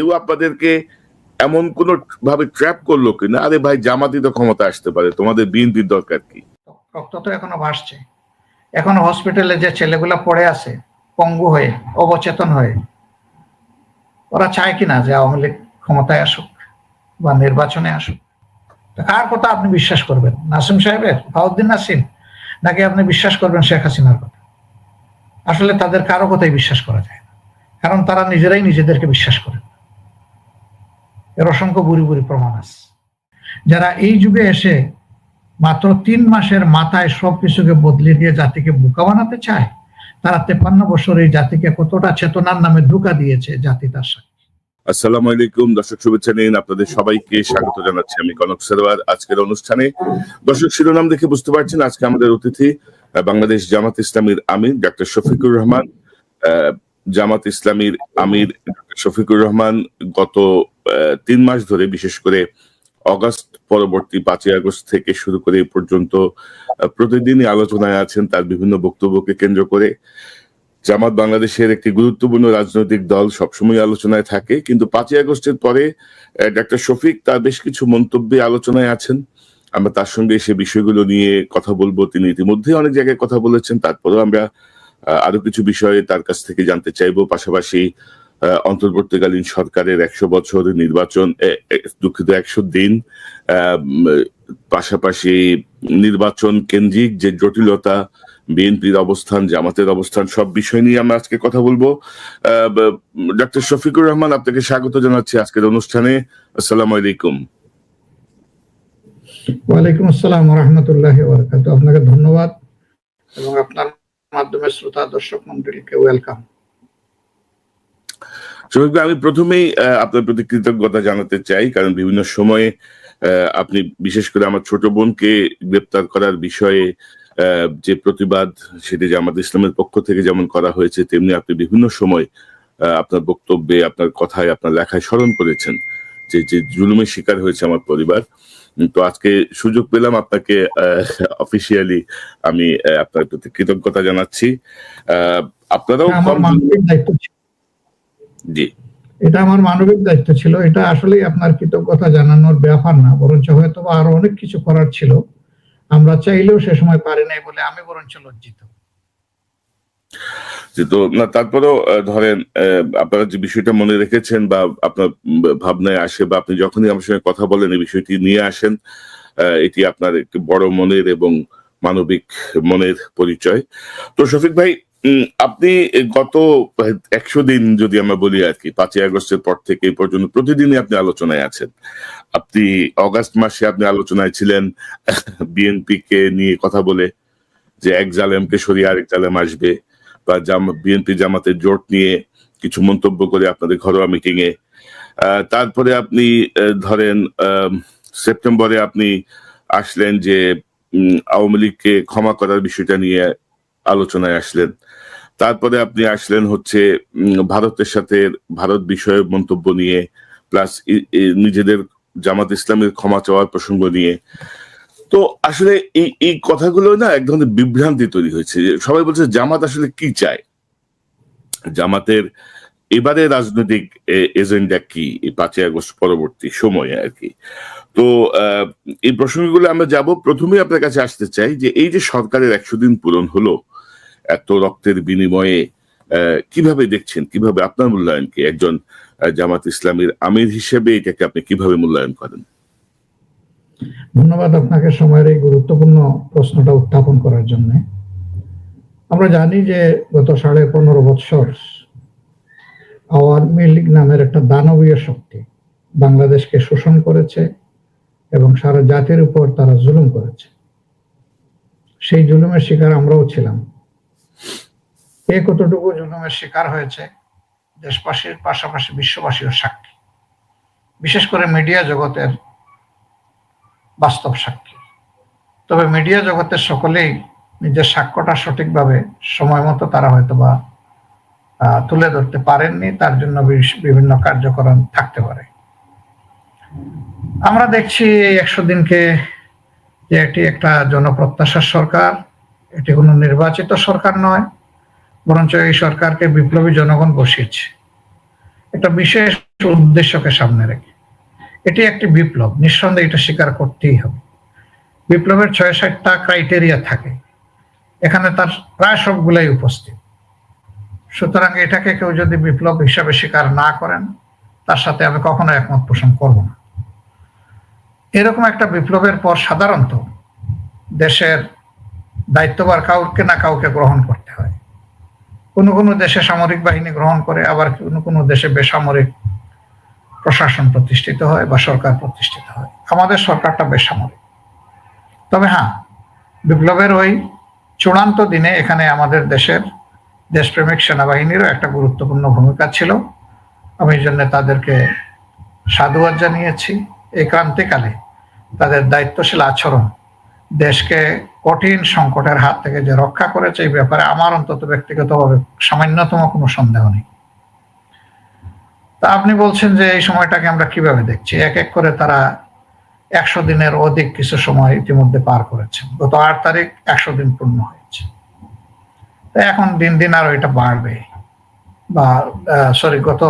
কেউ আপনাদেরকে এমন কোন ভাবে ট্র্যাপ করলো কিনা, আরে ভাই জামাতই তো ক্ষমতা আসতে পারে, তোমাদের বিএনপির দরকার কি? রক্ত তো এখনো ভাসছে, এখনো হসপিটালে যে ছেলেগুলা পড়ে আছে পঙ্গু হয়ে, অবচেতন হয়ে, ওরা চায় কিনা যে আওয়ামী লীগ ক্ষমতায় আসুক বা নির্বাচনে আসুক? কার কথা আপনি বিশ্বাস করবেন, নাসিম সাহেবের, ফাউদ্দিন নাসিম, নাকি আপনি বিশ্বাস করবেন শেখ হাসিনার কথা? আসলে তাদের কারো কথাই বিশ্বাস করা যায় না, কারণ তারা নিজেরাই নিজেদেরকে বিশ্বাস করে। এর অসংখ্য বুড়ি বুড়ি প্রমাণ আছে। যারা এই যুগে এসে মাত্র 3 মাসের মাথায় সবকিছুকে বদলে দিয়ে জাতিকে বোকা বানাতে চায়, তারা 53 বছর এই জাতিকে কতটা চেতনার নামে ধোঁকা দিয়েছে জাতি তার সাথে। আসসালামু আলাইকুম দর্শক, শুভেচ্ছা নিন, আপনাদের সবাইকে স্বাগত জানাচ্ছি আমি কনক সরওয়ার আজকের অনুষ্ঠানে। দর্শক, শিরোনাম দেখে বুঝতে পারছেন আজকে আমাদের অতিথি বাংলাদেশ জামাত ইসলামীর আমির ডক্টর শফিকুর রহমান। জামাত ইসলামীর আমির ডক্টর শফিকুর রহমান গত 3 মাস ধরে, বিশেষ করে অগাস্ট পরবর্তী 5ই আগস্ট থেকে শুরু করে এই পর্যন্ত প্রতিদিনই আলোচনায় আছেন। তার বিভিন্ন বক্তব্যকে কেন্দ্র করে জামাত বাংলাদেশের একটি গুরুত্বপূর্ণ রাজনৈতিক দল সবসময় আলোচনায় থাকে, কিন্তু 5ই আগস্টের পরে ডক্টর শফিক তার বেশ কিছু মন্তব্যে আলোচনায় আছেন। আমরা তার সঙ্গে সে বিষয়গুলো নিয়ে কথা বলবো। তিনি ইতিমধ্যে অনেক জায়গায় কথা বলেছেন, তারপরেও আমরা আরো কিছু বিষয়ে তার কাছ থেকে জানতে চাইবো। পাশাপাশি অন্তর্বর্তীকালীন সরকারের 100 বছর নির্বাচন, দুঃখিত 100 দিন, পাশাপাশি নির্বাচন কেন্দ্রিক যে জটিলতা, বিএনপির অবস্থান, জামাতের অবস্থান, সব বিষয় নিয়ে আমরা আজকে কথা বলবো। ডক্টর শফিকুর রহমান, আপনাকে স্বাগত জানাচ্ছি আজকের অনুষ্ঠানে। আসসালামু আলাইকুম। ওয়ালাইকুম আসসালাম ওয়া রাহমাতুল্লাহি ওয়া বারাকাতুহু। আপনাকে ধন্যবাদ এবং আপনার মাধ্যমে শ্রোতা দর্শক মণ্ডলীকে ওয়েলকাম। শফিক ভাই, আমি প্রথমেই আপনার প্রতি কৃতজ্ঞতা জানাতে চাই, কারণ বিভিন্ন সময়ে আপনি, বিশেষ করে আমার ছোট বোনকে গ্রেপ্তার করার বিষয়ে যে প্রতিবাদ, সেটি জামাত ইসলামের পক্ষ থেকে যেমন করা হয়েছে, তেমনি আপনি বিভিন্ন সময় আপনার বক্তব্যে, আপনার কথায়, আপনার লেখায় স্মরণ করেছেন যে যে জুলুমের শিকার হয়েছে আমার পরিবার। তো আজকে সুযোগ পেলাম আপনাকে অফিসিয়ালি আমি আপনার প্রতি কৃতজ্ঞতা জানাচ্ছি। আপনারাও জি, এটা আমার মানবিক দায়িত্ব ছিল। এটা আসলে আপনার কৃতজ্ঞতা জানানোর ব্যাপার না, বরঞ্চ হয়তো আরো অনেক কিছু করার ছিল, আমরা চাইলেও সে সময় পারি নাই বলে আমি বরঞ্চ লজ্জিত। তো না, তারপরেও ধরেন আপনারা যে বিষয়টা মনে রেখেছেন বা আপনার ভাবনায় আসে, বা আপনি যখনই আমার সঙ্গে কথা বলেন এই বিষয়টি নিয়ে আসেন, এটি আপনার একটি বড় মনের এবং মানবিক মনের পরিচয়। তো শফিক ভাই, আপনি গত 100 দিন যদি আমরা বলি আর কি, 5ই আগস্টের পর থেকে এই পর্যন্ত প্রতিদিনই আপনি আলোচনায় আছেন। আপনি অগাস্ট মাসে আপনি আলোচনায় ছিলেন বিএনপি কে নিয়ে কথা বলে, যে এক জালেমকে সরিয়ে আরেক জালেম আসবে, বা বিএনপি জামাতের জোট নিয়ে কিছু মন্তব্য করে আপনাদের ঘরোয়া মিটিং এ। তারপরে আপনি ধরেন সেপ্টেম্বরে আপনি আসলেন যে আওয়ামী লীগকে ক্ষমা করার বিষয়টা নিয়ে আলোচনায় আসলেন। তারপরে আপনি আসলেন হচ্ছে ভারতের সাথে ভারত বিষয়ে মন্তব্য নিয়ে, প্লাস নিজেদের জামাত ইসলামের ক্ষমা চাওয়ার প্রসঙ্গ নিয়ে। তো আসলে এই কথাগুলো না এক ধরনের বিভ্রান্তি তৈরি হয়েছে। সবাই বলছে জামাত আসলে কি চায়, জামাতের এবারে রাজনৈতিক এজেন্ডা কি এই 5ই আগস্ট পরবর্তী সময়ে আর কি। তো এই প্রসঙ্গগুলো আমরা যাব। প্রথমেই আপনার কাছে আসতে চাই যে এই যে সরকারের 100 দিন পূরণ হলো, এত রক্তের বিনিময়ে কিভাবে দেখছেন, কিভাবে আপনার মূল্যায়নকে, একজন জামাত ইসলামীর আমির হিসেবে এটাকে আপনি কিভাবে মূল্যায়ন করেন? ধন্যবাদ আপনাকে সময়ের এই গুরুত্বপূর্ণ প্রশ্নটা উত্থাপন করার জন্য। আমরা জানি যে গত 15.5 বছর আওয়ামী লীগ নামের একটা দানবীয় শক্তি বাংলাদেশকে শোষণ করেছে এবং সারা জাতির উপর তারা জুলুম করেছে। সেই জুলুমের শিকার আমরাও ছিলাম। কে কতটুকু জুলুমের শিকার হয়েছে দেশবাসীর পাশাপাশি বিশ্ববাসীও সাক্ষী, বিশেষ করে মিডিয়া জগতের বাস্তব সাক্ষী। তবে মিডিয়া জগতের সকলেই নিজের সাক্ষ্যটা সঠিকভাবে সময় মতো তারা হয়তো বা তুলে ধরতে পারেননি, তার জন্য বিভিন্ন কার্যক্রম থাকতে পারে। আমরা দেখছি এই 100 দিনকে যে এটি একটা জনপ্রত্যাশার সরকার, এটি কোনো নির্বাচিত সরকার নয়, বরঞ্চ এই সরকারকে বিপ্লবী জনগণ বসিয়েছে। একটা বিশেষ উদ্দেশ্যকে সামনে রেখে। এটি একটি বিপ্লব, নিঃসন্দেহে এটা স্বীকার করতেই হবে। বিপ্লবের ৬৬টা ক্রাইটেরিয়া থাকে, এখানে তার প্রায় সবগুলাই উপস্থিত। সুতরাং এটাকে কেউ যদি বিপ্লব হিসাবে স্বীকার না করেন, তার সাথে আমি কখনো একমত পোষণ করব না। এরকম একটা বিপ্লবের পর সাধারণত দেশের দায়িত্বভার কাউকে না কাউকে গ্রহণ করতে হয়। কোনো কোনো দেশে সামরিক বাহিনী গ্রহণ করে, আবার কোনো কোনো দেশে বেসামরিক প্রশাসন প্রতিষ্ঠিত হয় বা সরকার প্রতিষ্ঠিত হয়। আমাদের সরকারটা বেসামরিক। তবে হ্যাঁ, বিপ্লবের ওই চূড়ান্ত দিনে এখানে আমাদের দেশের দেশপ্রেমিক সেনাবাহিনীরও একটা গুরুত্বপূর্ণ ভূমিকা ছিল। আমি এই জন্য তাদেরকে সাধুবাদ জানিয়েছি। এই ক্রান্তিকালে তাদের দায়িত্বশীল আচরণ দেশকে কঠিন সংকটের হাত থেকে যে রক্ষা করেছে, এই ব্যাপারে আমার অন্তত ব্যক্তিগতভাবে সামান্যতম কোনো সন্দেহ নেই। তা আপনি বলছেন যে এই সময়টাকে আমরা কিভাবে দেখছি? এক এক করে তারা ১০০ দিনের অধিক কিছু সময় ইতিমধ্যে পার করেছেন। গত ৮ তারিখ ১০০ দিন পূর্ণ হয়েছে। এখন দিন দিন আরো এটা বাড়বে, বা গত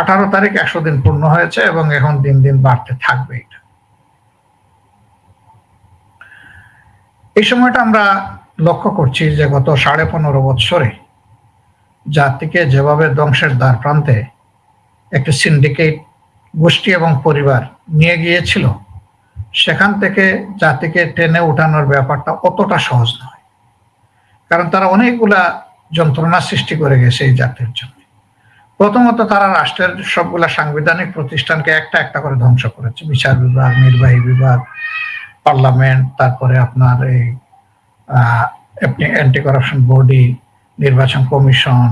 ১৮ তারিখ ১০০ দিন পূর্ণ হয়েছে এবং এখন দিন দিন বাড়তে থাকবে। এটা এই সময়টা আমরা লক্ষ্য করছি যে গত ১৫.৫ বৎসরে জাতিকে যেভাবে ধ্বংসের দ্বার প্রান্তে একটি সিন্ডিকেট গোষ্ঠী এবং পরিবার নিয়ে গিয়েছিল, সেখান থেকে জাতিকে টেনে উঠানোর ব্যাপারটা অতটা সহজ নয়। কারণ তারা অনেকগুলা যন্ত্রণা সৃষ্টি করে গেছে এই জাতির জন্য। প্রথমত তারা রাষ্ট্রের সবগুলা সাংবিধানিক প্রতিষ্ঠানকে একটা একটা করে ধ্বংস করেছে। বিচার বিভাগ, নির্বাহী বিভাগ, পার্লামেন্ট, তারপরে আপনার এই অ্যান্টি করাপশন বডি, নির্বাচন কমিশন,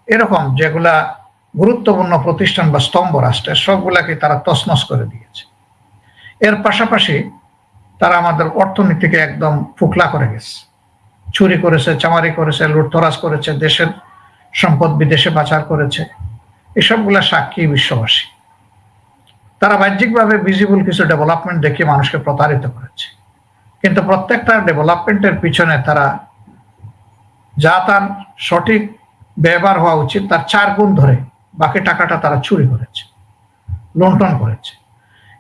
এরকম যেগুলা গুরুত্বপূর্ণ প্রতিষ্ঠান বা স্তম্ভ রাষ্ট্রের, সবগুলাকে তারা তছনছ করে দিয়েছে। এর পাশাপাশি তারা আমাদের অর্থনীতিকে একদম ফুকলা করে গেছে। চুরি করেছে, চামারি করেছে, লুটতরাজ করেছে, দেশের সম্পদ বিদেশে পাচার করেছে। এসবগুলা সাক্ষী বিশ্ববাসী। তারা বাহ্যিকভাবে ভিজিবল কিছু ডেভেলপমেন্ট দেখিয়ে মানুষকে প্রতারিত করেছে, কিন্তু প্রত্যেকটা ডেভেলপমেন্টের পিছনে তারা যা তার সঠিক ব্যবহার হওয়া উচিত তার 4 গুণ ধরে বাকি টাকাটা তারা চুরি করেছে, লুণ্ঠন করেছে।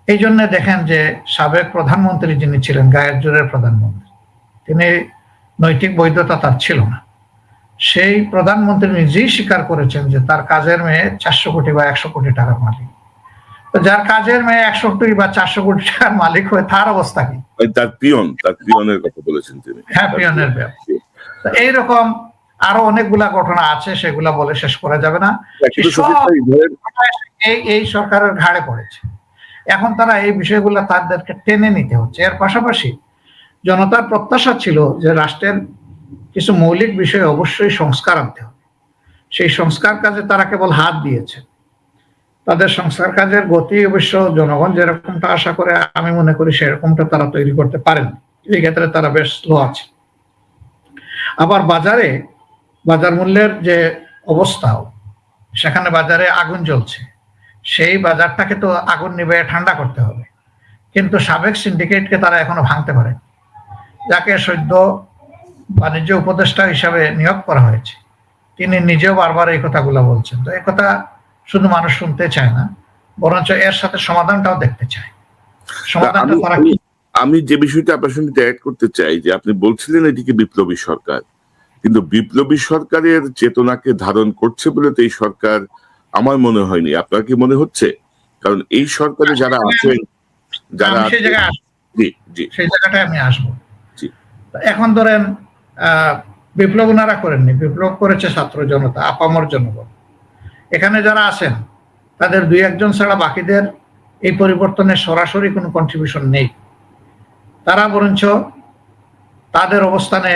এই জন্য দেখেন যে সাবেক প্রধানমন্ত্রী যিনি ছিলেন, গায়ের জোরের প্রধানমন্ত্রী, তিনি নৈতিক বৈধতা তার ছিল না। সেই প্রধানমন্ত্রী নিজেই স্বীকার করেছেন যে তার কাজের মেয়ে 400 কোটি বা 100 কোটি টাকার মালিক। তো যার কাজের মেয়ে 100 কোটি বা 400 কোটি টাকার মালিক হয়, তার অবস্থা কি? তার পিয়নের কথা বলেছেন তিনি। হ্যাঁ, পিয়নের ব্যাপার। এইরকম আরো অনেকগুলা ঘটনা আছে, সেগুলা বলে শেষ করা যাবে না। এই সরকারের ঘাড়ে পড়েছে। এখন তারা এই বিষয়গুলো তাদেরকে টেনে নিতে হচ্ছে। এর পাশাপাশি জনতার প্রত্যাশা ছিল যে রাষ্ট্রের কিছু মৌলিক বিষয়ে অবশ্যই সংস্কার আনতে হবে। সেই সংস্কার কাজে তারা কেবল হাত দিয়েছে। তাদের সংস্কার কাজের গতি অবশ্য জনগণ যেরকমটা আশা করে, আমি মনে করি সেরকমটা তারা তৈরি করতে পারেন। এই ক্ষেত্রে তারা বেশ স্লো আছে। আবার বাজার মূল্যের যে অবস্থা, সেখানে বাজারে আগুন জ্বলছে, সেই বাজারটাকে তো আগুন নিভে ঠান্ডা করতে হবে। কিন্তু সাবেক সিন্ডিকেটকে তারা এখনো ভাঙতে পারে, যাকে সদ্য বাণিজ্য উপদেষ্টা হিসাবে নিয়োগ করা হয়েছে, তিনি নিজেও বারবার এই কথাগুলো বলছেন। তো এই কথা শুধু মানুষ শুনতে চায় না, বরঞ্চ এর সাথে সমাধানটাও দেখতে চায়। সমাধানটা তারা কি? আমি যে বিষয়টা আপনার সঙ্গে অ্যাড করতে চাই, যে আপনি বলছিলেন এটিকে বিপ্লবী সরকার, কিন্তু বিপ্লবী সরকারের চেতনাকে ধারণ করছে বলে তো এই সরকার আমার মনে হয়নি। আপনার কি মনে হচ্ছে? কারণ এই সরকারে যারা আছেন, যারা সেই জায়গাটায় আমি আসবো। এখন ধরেন বিপ্লব ওনারা করেননি, বিপ্লব করেছে ছাত্র জনতা, আপামর জনগণ। এখানে যারা আছেন তাদের 2-1 জন ছাড়া বাকিদের এই পরিবর্তনের সরাসরি কোনো কন্ট্রিবিউশন নেই। তারা বরঞ্চ তাদের অবস্থানে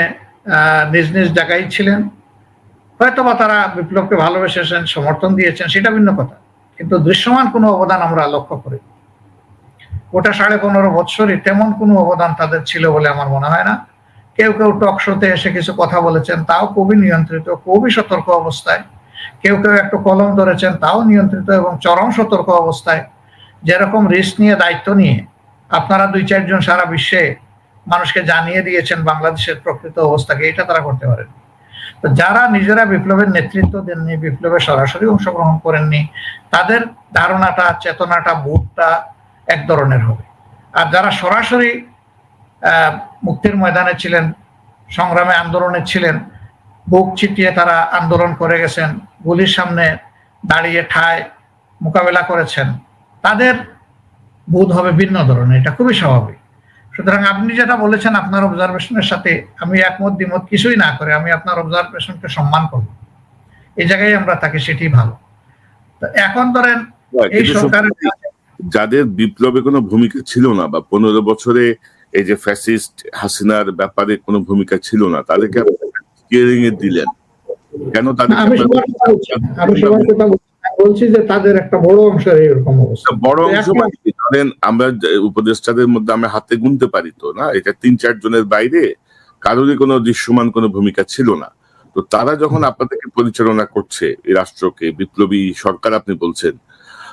নিজ নিজ জায়গায় ছিলেন। হয়তোবা তারা বিপ্লবকে ভালোবেসেছেন, সমর্থন দিয়েছেন, সেটা ভিন্ন কথা, কিন্তু দৃশ্যমান কোনো অবদান আমরা লক্ষ্য করি। ওটা 15.5 বৎসরই তেমন কোনো অবদান তাদের ছিল বলে আমার মনে হয় না। কেউ কেউ টক শোতে এসে কিছু কথা বলেছেন, তাও খুবই নিয়ন্ত্রিত, খুবই সতর্ক অবস্থায়। কেউ কেউ একটু কলম ধরেছেন, তাও নিয়ন্ত্রিত এবং চরম সতর্ক অবস্থায়। যেরকম রিস্ক নিয়ে, দায়িত্ব নিয়ে আপনারা 2-4 জন সারা বিশ্বে মানুষকে জানিয়ে দিয়েছেন বাংলাদেশের প্রকৃত অবস্থাকে, এটা তারা করতে পারেন। তো যারা নিজেরা বিপ্লবের নেতৃত্ব দেননি, বিপ্লবে সরাসরি অংশগ্রহণ করেননি, তাদের ধারণাটা, চেতনাটা, বোধটা এক ধরনের হবে। আর যারা সরাসরি মুক্তির ময়দানে ছিলেন, সংগ্রামে আন্দোলনে ছিলেন, বুক চিতিয়ে তারা আন্দোলন করে গেছেন, গুলির সামনে দাঁড়িয়ে ঠায় মোকাবেলা করেছেন, তাদের বোধ হবে ভিন্ন ধরনের। এটা খুবই স্বাভাবিক। সুতরাং আপনি যেটা বলেছেন আপনার অবজারভেশনের সাথে আমি একমত দ্বিমত কিছুই না করে আমি আপনার অবজারভেশনকে সম্মান করব। এই জায়গায় আমরা থাকি, সেটি ভালো। তো এখন ধরেন এই সরকারের যাদের বিপ্লবে কোনো ভূমিকা ছিল না বা 15 বছরে এই যে ফ্যাসিস্ট হাসিনার ব্যাপারে কোনো ভূমিকা ছিল না, তাদেরকে স্টিয়ারিং এ দিলেন কেন? আমি সবার কথা বলছি যে তাদের একটা বড় অংশের এরকম অবস্থা। বড় অংশ ধরেন আমরা উপদেষ্টাদের মধ্যে আমরা হাতে গুনতে পারি তো না, এটা 3-4 জনের বাইরে কারোরই কোনো দৃশ্যমান কোনো ভূমিকা ছিল না। তো তারা যখন আপনাদেরকে পরিচালনা করছে এই রাষ্ট্রকে, বিপ্লবী সরকার আপনি বলছেন,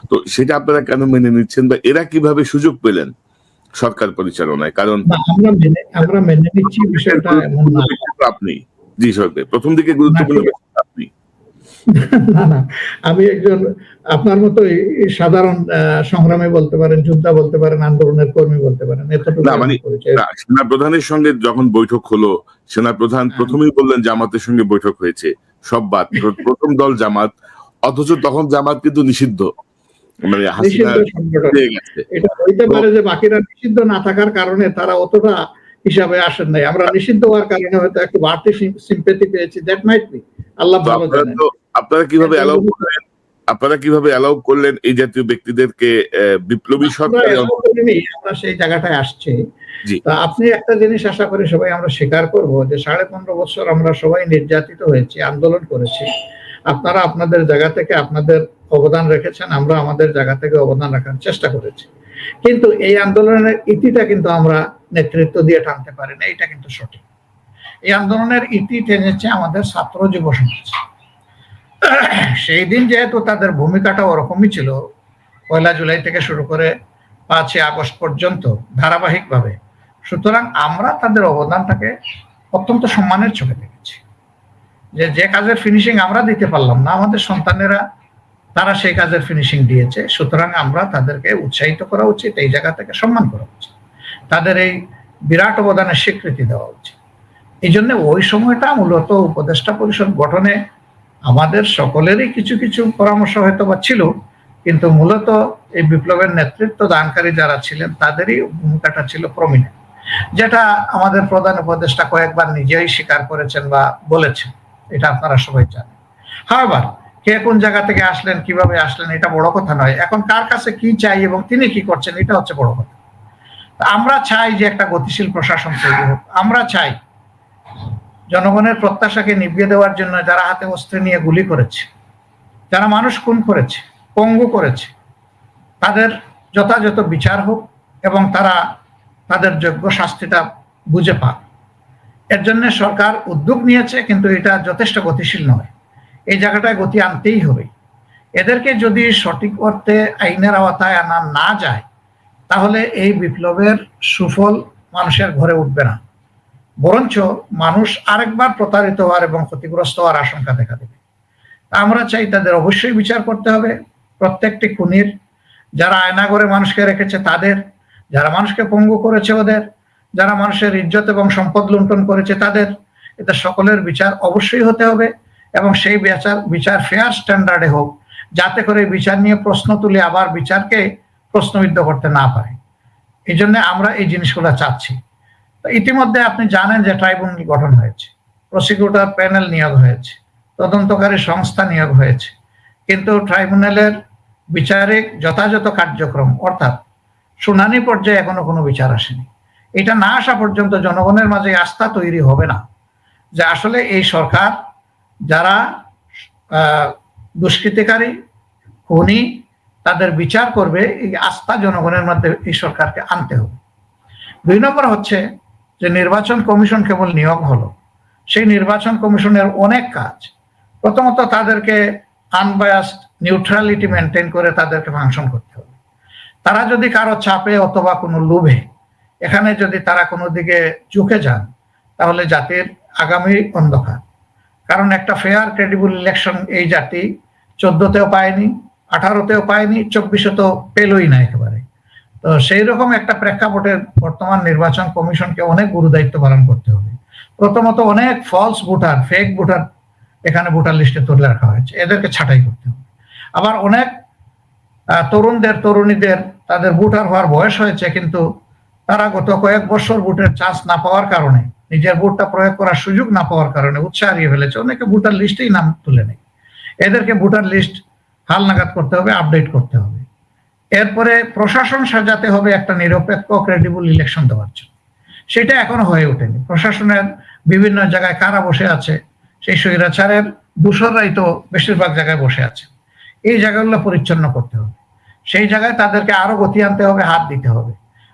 তো সেটা আপনারা কেন মেনে নিচ্ছেন বা এরা কিভাবে সুযোগ পেলেন সরকার পরিচালনায়? কারণ আমরা মেনে নিচ্ছি বিষয়টা এমন না। আপনি জি সরকার প্রথম দিকে গুরুত্বপূর্ণ আপনি না না, আমি একজন আপনার মতো সাধারণ সংগ্রামী বলতে পারেন, যোদ্ধা বলতে পারেন, আন্দোলনের কর্মী বলতে পারেন। সেনা প্রধানের সঙ্গে যখন বৈঠক হলো, সেনা প্রধান প্রথমেই বললেন জামাতের সঙ্গে বৈঠক হয়েছে, সব বাদ, প্রথম দল জামাত, অথচ তখন জামাত কিন্তু নিষিদ্ধ, মানে এটা হইতে পারে যে বাকিরা নিষিদ্ধ না থাকার কারণে তারা অতটা হিসাবে আসেন নাই। আমরা নিষিদ্ধ হওয়ার কারণে হয়তো একটু বাড়তি সিম্পেথি পেয়েছি, দ্যাট মাইট বি। আল্লাহ ভালো জানেন। আপনারা কিভাবে অ্যালাউ করলেন এই জাতীয় ব্যক্তিদেরকে বিপ্লবী সরকার? আমরা সেই জায়গাটায় আসছে। আপনি একটা জিনিস আশা করি সবাই আমরা স্বীকার করব যে 15.5 বছর আমরা সবাই নির্যাতিত হয়েছি, আন্দোলন করেছি। আপনারা আপনাদের জায়গা থেকে আপনাদের অবদান রেখেছেন, আমরা আমাদের জায়গা থেকে অবদান রাখার চেষ্টা করেছি। কিন্তু এই আন্দোলনের ইতিটা কিন্তু আমরা নেতৃত্ব দিয়ে টানতে পারি না, এটা কিন্তু সঠিক। এই আন্দোলনের ইতি টেনেছে আমাদের ছাত্র যুব সমাজ। সেই দিন যেহেতু তাদের ভূমিকাটা ওরকমই ছিল, 1 জুলাই থেকে শুরু করে 5 আগস্ট পর্যন্ত ধারাবাহিকভাবে, সুতরাং আমরা তাদের অবদানটাকে অত্যন্ত সম্মানের চোখে দেখেছি। যে কাজের ফিনিশিং আমরা দিতে পারলাম না, আমাদের সন্তানেরা তারা সেই কাজের ফিনিশিং দিয়েছে। সুতরাং আমরা তাদেরকে উৎসাহিত করা উচিত, এই জায়গা থেকে সম্মান করা উচিত, তাদের এই বিরাট অবদানের স্বীকৃতি দেওয়া উচিত। এই জন্য ওই সময়টা মূলত উপদেষ্টা পরিষদ গঠনে আমাদের সকলেরই কিছু কিছু পরামর্শ হয়তো বা ছিল, কিন্তু মূলত এই বিপ্লবের নেতৃত্ব দানকারী যারা ছিলেন তাদেরই ভূমিকাটা ছিল প্রমিনেন্ট, যেটা আমাদের প্রধান উপদেষ্টা কয়েকবার নিজেই স্বীকার করেছেন বা বলেছেন, এটা আপনারা সবাই জানেন। হাওয়ার কে কোন জায়গা থেকে আসলেন, কিভাবে আসলেন, এটা বড় কথা নয়। এখন কার কাছে কি চাই এবং তিনি কি করছেন, এটা হচ্ছে বড় কথা। আমরা চাই যে একটা গতিশীল প্রশাসন তৈরি হোক। আমরা চাই জনগণের প্রত্যাশাকে নিভিয়ে দেওয়ার জন্য যারা হাতে অস্ত্র নিয়ে গুলি করেছে, যারা মানুষ খুন করেছে, পঙ্গু করেছে, তাদের যথাযথ বিচার হোক এবং তারা তাদের যোগ্য শাস্তিটা বুঝে পাক। এর জন্য সরকার উদ্যোগ নিয়েছে, কিন্তু এটা যথেষ্ট গতিশীল নয়। এই জায়গাটায় গতি আনতেই হবে। এদেরকে যদি সঠিক অর্থে আইনের আওতায় আনা না যায়, তাহলে এই বিপ্লবের সুফল মানুষের ঘরে উঠবে না, বরঞ্চ মানুষ আরেকবার প্রতারিত হওয়ার এবং ক্ষতিগ্রস্ত হওয়ার আশঙ্কা দেখা দেবে। আমরা চাই তাদের অবশ্যই বিচার করতে হবে, প্রত্যেকটি খুনির, যারা আয়নাঘরে মানুষকে রেখেছে তাদের, যারা মানুষকে পঙ্গু করেছে ওদের, যারা মানুষের ইজ্জত এবং সম্পদ লুণ্ঠন করেছে তাদের, এটা সকলের বিচার অবশ্যই হতে হবে এবং সেই বিচার ফেয়ার স্ট্যান্ডার্ডে হোক, যাতে করে বিচার নিয়ে প্রশ্ন তুলে আবার বিচারকে প্রশ্নবিদ্ধ করতে না পারে। এই জন্য আমরা এই জিনিসগুলো চাচ্ছি। ইতিমধ্যে আপনি জানেন যে ট্রাইব্যুনাল গঠন হয়েছে, প্রসিকিউটর প্যানেল নিয়োগ হয়েছে, তদন্তকারী সংস্থা নিয়োগ হয়েছে, কিন্তু ট্রাইব্যুনালের বিচারিক যথাযথ কার্যক্রম অর্থাৎ শুনানি পর্যায়ে এখনো কোনো বিচার আসেনি। এটা না আসা পর্যন্ত জনগণের মাঝে আস্থা তৈরি হবে না যে আসলে এই সরকার যারা দুষ্কৃতিকারী, খুনি, তাদের বিচার করবে, এই আস্থা জনগণের মধ্যে এই সরকারকে আনতে হবে। 2 নম্বর হচ্ছে যে নির্বাচন কমিশন কেবল নিয়োগ হলো, সেই নির্বাচন কমিশনের অনেক কাজ। প্রথমত তাদেরকে আনবায়াসড নিউট্রালিটি মেনটেন করে তাদেরকে ফাংশন করতে হবে। তারা যদি কারো চাপে অথবা কোনো লোভে এখানে যদি তারা কোনো দিকে ঝুঁকে যান, তাহলে জাতির আগামী অন্ধকার। কারণ একটা ফেয়ার ক্রেডিবল ইলেকশন এই জাতি 14তেও পায়নি, 18তেও পায়নি, 24 তো পেলই না একেবারে। তো সেই রকম একটা প্রেক্ষাপটে বর্তমান নির্বাচন কমিশনকে অনেক গুরু দায়িত্ব পালন করতে হবে। প্রথমত অনেক ফলস ভোটার, ফেক ভোটার এখানে ভোটার লিস্টে তুলে রাখা হয়েছে, এদেরকে ছাঁটাই করতে হবে। আবার অনেক তরুণদের, তরুণীদের তাদের ভোটার হওয়ার বয়স হয়েছে, কিন্তু তারা গত কয়েক বছর ভোটের চান্স না পাওয়ার কারণে, নিজের ভোটটা প্রয়োগ করার সুযোগ না পাওয়ার কারণে উৎসাহ হারিয়ে ফেলেছে, অনেকে ভোটার লিস্টেই নাম তুলে নেয়। এদেরকে ভোটার লিস্ট হালনাগাদ করতে হবে, আপডেট করতে হবে। এরপরে প্রশাসন সাজাতে হবে একটা নিরপেক্ষ ক্রেডিবল ইলেকশন দেওয়ার জন্য। সেটা এখনো হয়ে ওঠেনি। প্রশাসনের বিভিন্ন জায়গায় কারা বসে আছে, সেই স্বৈরাচারের দূষররাই তো বেশিরভাগ জায়গায় বসে আছে। এই জায়গাগুলো পরিচ্ছন্ন করতে হবে, সেই জায়গায় তাদেরকে আরো গতি আনতে হবে, হাত দিতে হবে।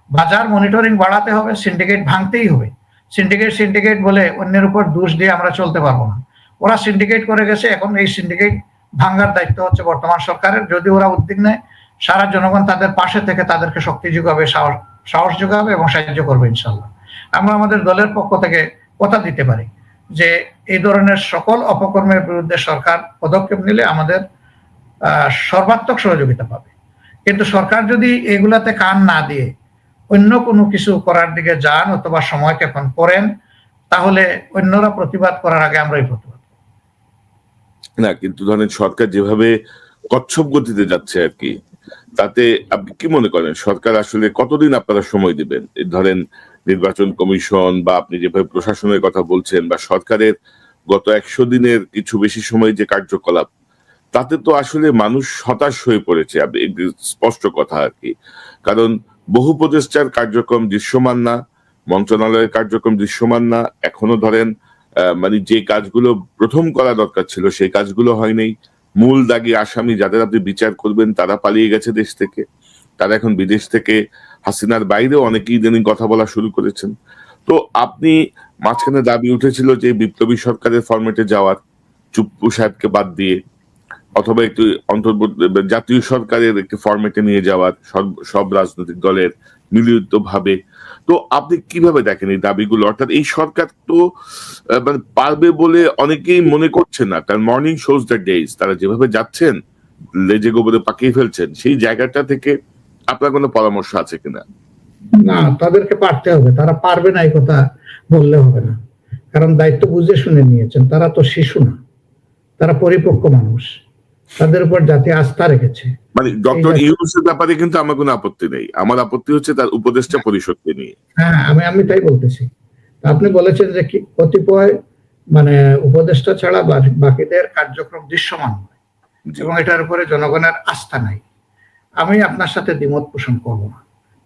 বাজার মনিটরিং বাড়াতে হবে, সিন্ডিকেট ভাঙতেই হবে। সিন্ডিকেট বলে অন্যের উপর দোষ দিয়ে আমরা চলতে পারবো না। ওরা সিন্ডিকেট করে গেছে, এখন এই সিন্ডিকেট ভাঙার দায়িত্ব হচ্ছে বর্তমান সরকারের। যদি ওরা উদ্যোগ নেয়, সারা জনগণ তাদের পাশে থেকে তাদেরকে শক্তি যোগাবে, সাহস যোগাবে এবং সাহায্য করবে ইনশাল্লাহ। আমরা আমাদের দলের পক্ষ থেকে কথা দিতে পারি যে এই ধরনের সকল অপকর্মের বিরুদ্ধে সরকার পদক্ষেপ নিলে আমাদের সর্বাত্মক সহযোগিতা পাবে। কিন্তু সরকার যদি এগুলাতে কান না দিয়ে অন্য কোনো কিছু করার দিকে যান অথবা সময় ক্ষেপণ করেন, তাহলে অন্যরা প্রতিবাদ করার আগে আমরাই প্রতিবাদ করব। না, কিন্তু ধরেন সরকার যেভাবে কচ্ছপ গতিতে যাচ্ছে আর কি, তাতে আপনি কি মনে করেন সরকার আসলে কতদিন আপনারা সময় দিবেন? ধরেন নির্বাচন কমিশন বা আপনি যেভাবে প্রশাসনের কথা বলছেন বা সরকারের গত 100 দিনের কিছু বেশি সময় যে কার্যকলাপ, তাতে তো আসলে মানুষ হতাশ হয়ে পড়েছে, স্পষ্ট কথা আর কি। কারণ বহু প্রচেষ্টার কার্যক্রম দৃশ্যমান না, মন্ত্রণালয়ের কার্যক্রম দৃশ্যমান না। এখনো ধরেন মানে যে কাজগুলো প্রথম করা দরকার ছিল সেই কাজগুলো হয় নাই। মূল দাগী আসামি যাদের আপনি বিচার করবেন তারা পালিয়ে গেছে দেশ থেকে, তারা এখন বিদেশ থেকে হাসিনার বাইরেও অনেকেই ইদানিং কথা বলা শুরু করেছেন। তো আপনি মাঝখানে দাবি উঠেছিল যে বিপ্লবী সরকারের ফরম্যাটে যাওয়ার, চুপ্পু সাহেবকে বাদ দিয়ে, অথবা একটু অন্তর্বর্তী জাতীয় সরকারের একটি ফরম্যাটে নিয়ে যাওয়ার, সব রাজনৈতিক দলের মিলিত ভাবে। তো আপনি কিভাবে দেখেন এই দাবিগুলো? অর্থাৎ এই সরকার তো মানে পারবে বলে অনেকেই মনে করছেন না, কারণ মর্নিং শোজ দ্য ডেজ, তারা যেভাবে যাচ্ছেন লেজে গোবরে পাকিয়ে ফেলছেন, সেই জায়গাটা থেকে আপনার কোনো পরামর্শ আছে কিনা? না, তাদেরকে পারতে হবে, তারা পারবে না এই কথা বললে হবে না। কারণ দায়িত্ব বুঝে শুনে নিয়েছেন, তারা তো শিশু না, তারা পরিপক্ক মানুষ, তাদের উপর জাতি আস্থা রেখেছে। মানে ডক্টর ইউনূসের ব্যাপারে কিন্তু আমার কোনো আপত্তি নেই, আমার আপত্তি হচ্ছে তার উপদেষ্টা পরিষদকে নিয়ে। হ্যাঁ, আমি তাই বলতেছি। আপনি বলেছেন যে কি কতিপয় মানে উপদেষ্টা ছাড়া বাকিদের কার্যক্রম দৃশ্যমান নয় এবং এটার উপরে জনগণের আস্থা নাই। আমি আপনার সাথে দ্বিমত পোষণ করব না,